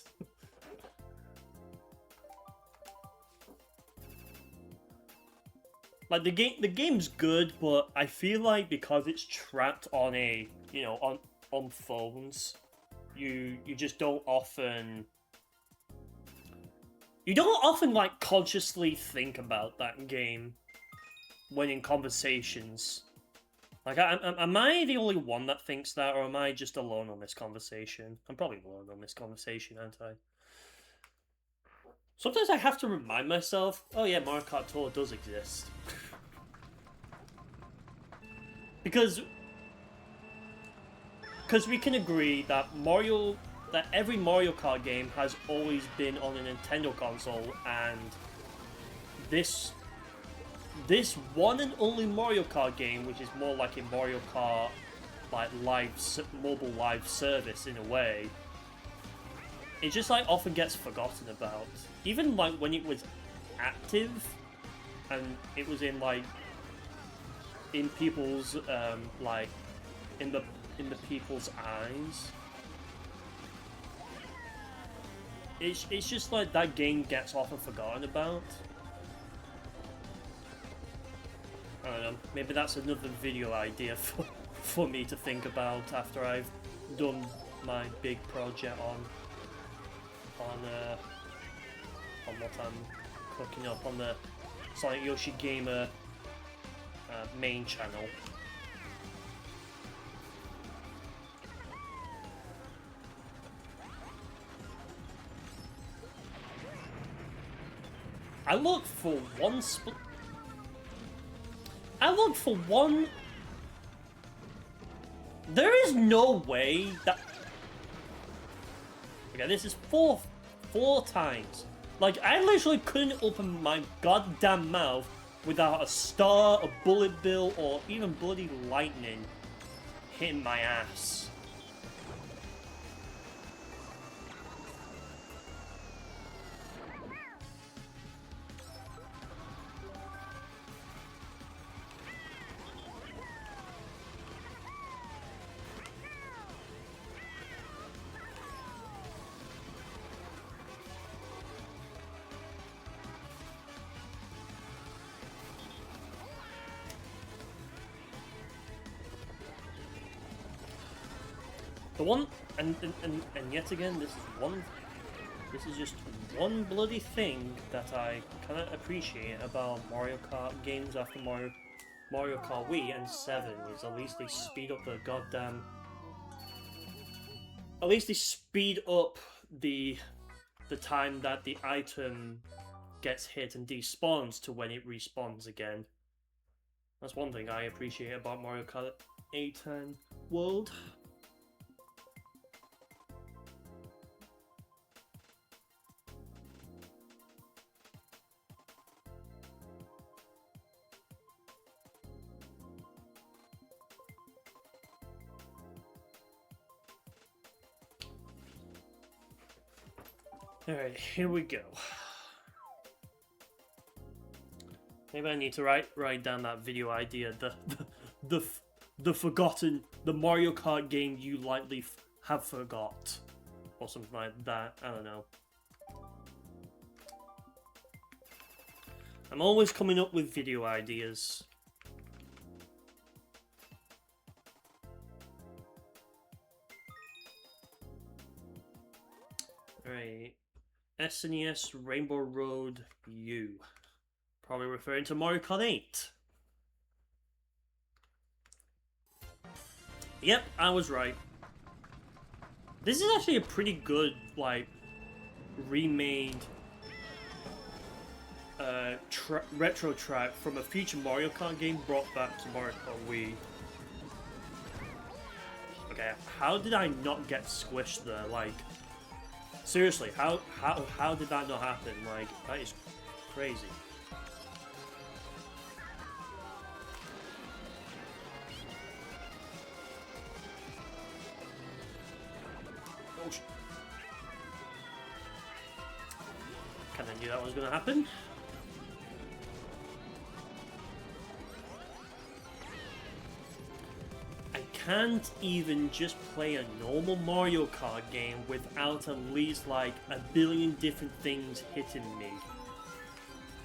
Like the game's good, but I feel like because it's trapped on a, you know, on phones, you just don't often like consciously think about that game when in conversations. Like, am I the only one that thinks that, or am I just alone on this conversation? I'm probably alone on this conversation, aren't I? Sometimes I have to remind myself, oh yeah, Mario Kart Tour does exist. Because we can agree that every Mario Kart game has always been on a Nintendo console, and this one and only Mario Kart game, which is more like a Mario Kart like mobile live service in a way, it just like often gets forgotten about. Even like when it was active and it was in like in people's like in the people's eyes, it's just like that game gets often forgotten about. I don't know, maybe that's another video idea for me to think about after I've done my big project on what I'm cooking up on the SonicYoshiGamer main channel. I looked for one. There is no way that. Okay, this is four times. Like, I literally couldn't open my goddamn mouth without a star, a bullet bill, or even bloody lightning hitting my ass. The one, and yet again, this is just one bloody thing that I cannot appreciate about Mario Kart games after Mario Kart Wii and 7, is at least they speed up the goddamn... At least they speed up the time that the item gets hit and despawns to when it respawns again. That's one thing I appreciate about Mario Kart 8 and World. Alright, here we go. Maybe I need to write down that video idea. the Mario Kart game you lightly have forgot. Or something like that, I don't know. I'm always coming up with video ideas. Right. SNES Rainbow Road U. Probably referring to Mario Kart 8. Yep, I was right. This is actually a pretty good, like, remade retro track from a future Mario Kart game brought back to Mario Kart Wii. Okay, how did I not get squished there? Like, seriously, how did that not happen? Like, that is crazy. Oh, kinda knew that was gonna happen. I can't even just play a normal Mario Kart game without at least like a billion different things hitting me.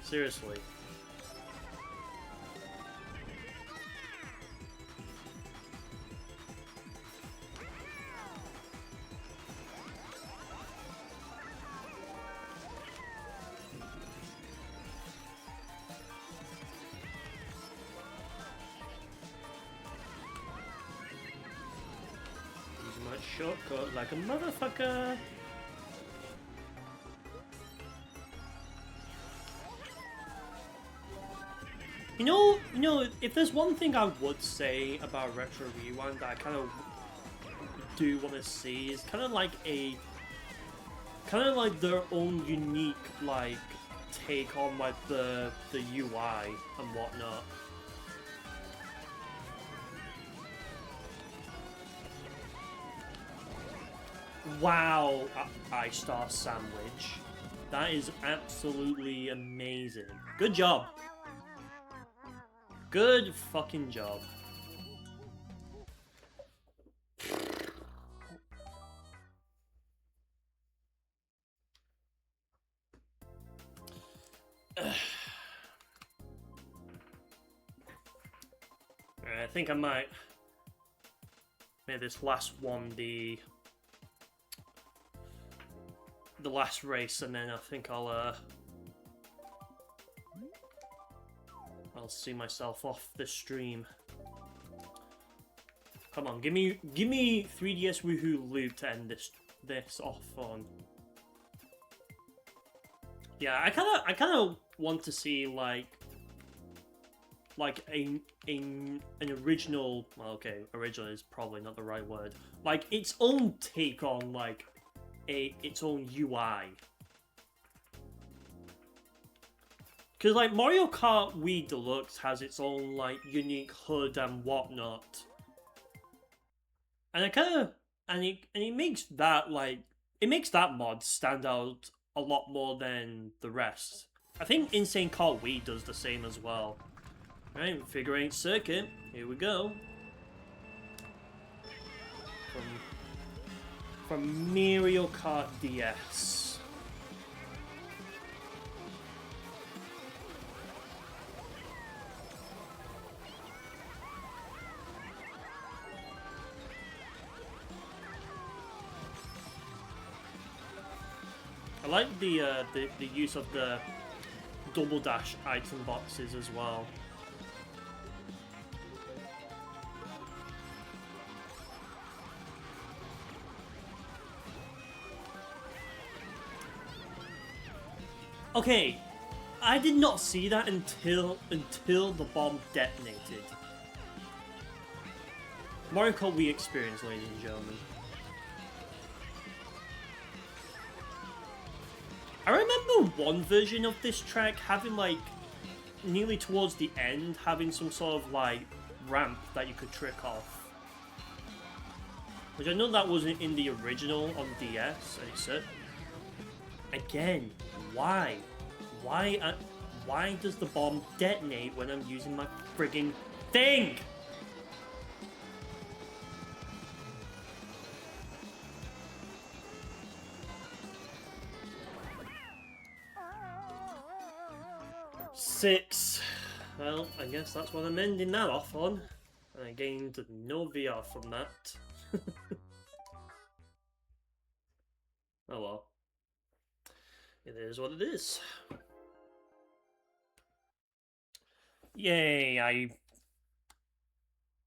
Seriously. Shortcut like a motherfucker. You know, if there's one thing I would say about Retro Rewind that I kind of do want to see is kind of like their own unique like take on like the UI and whatnot. Wow, Ice Star Sandwich. That is absolutely amazing. Good job. Good fucking job. I think I might make this last one the last race, and then I think I'll see myself off the stream. Come on, give me 3DS Woohoo Loop to end this off on. Yeah, I kind of want to see like an original. Well, okay, original is probably not the right word. Like its own take on like its own UI. Because like Mario Kart Wii Deluxe has its own like unique HUD and whatnot, and it makes that mod stand out a lot more than the rest. I think Insane Kart Wii does the same as well. Right, figure 8 circuit. Here we go. From Mario Kart DS. I like the use of the double dash item boxes as well. Okay, I did not see that until the bomb detonated. Mario Kart Wii experience, ladies and gentlemen. I remember one version of this track having like, nearly towards the end, having some sort of like ramp that you could trick off. Which I know that wasn't in the original on DS, and it's again, why? Why does the bomb detonate when I'm using my frigging thing? 6. Well, I guess that's what I'm ending that off on. I gained no VR from that. Oh well. It is what it is. Yay,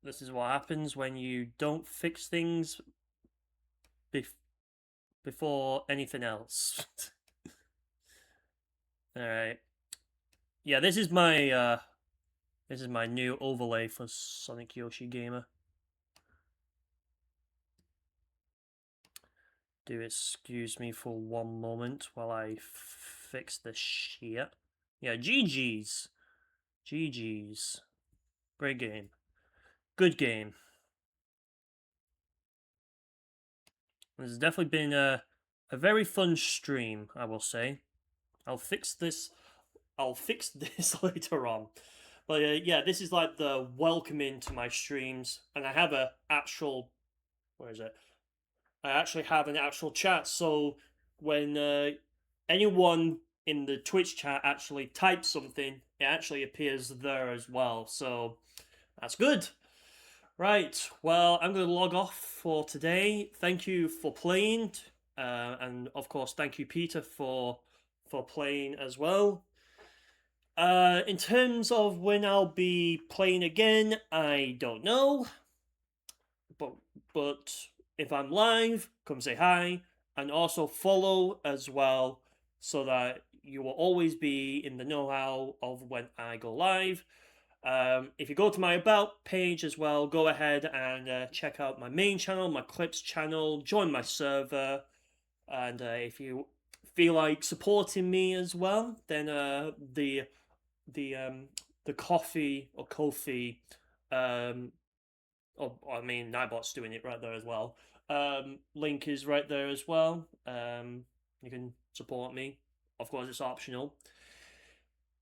This is what happens when you don't fix things before anything else. Alright. Yeah, this is my new overlay for SonicYoshiGamer. Do excuse me for one moment while I fix this shit. Yeah, GG's. GG's. Great game. Good game. This has definitely been a very fun stream, I will say. I'll fix this later on. But yeah, this is like the welcoming to my streams, and I have a actual, where is it? I actually have an actual chat, so when anyone in the Twitch chat actually types something, it actually appears there as well. So that's good. Right, well, I'm going to log off for today. Thank you for playing, and of course, thank you, Peter, for playing as well. In terms of when I'll be playing again, I don't know. But if I'm live, come say hi, and also follow as well, so that you will always be in the know-how of when I go live. If you go to my About page as well, go ahead and check out my main channel, my Clips channel, join my server, and if you feel like supporting me as well, then the coffee or Ko-fi, I mean Nightbot's doing it right there as well. Link is right there as well. You can support me. Of course, it's optional.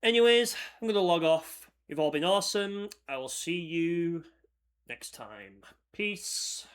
Anyways, I'm gonna log off. You've all been awesome. I will see you next time. Peace.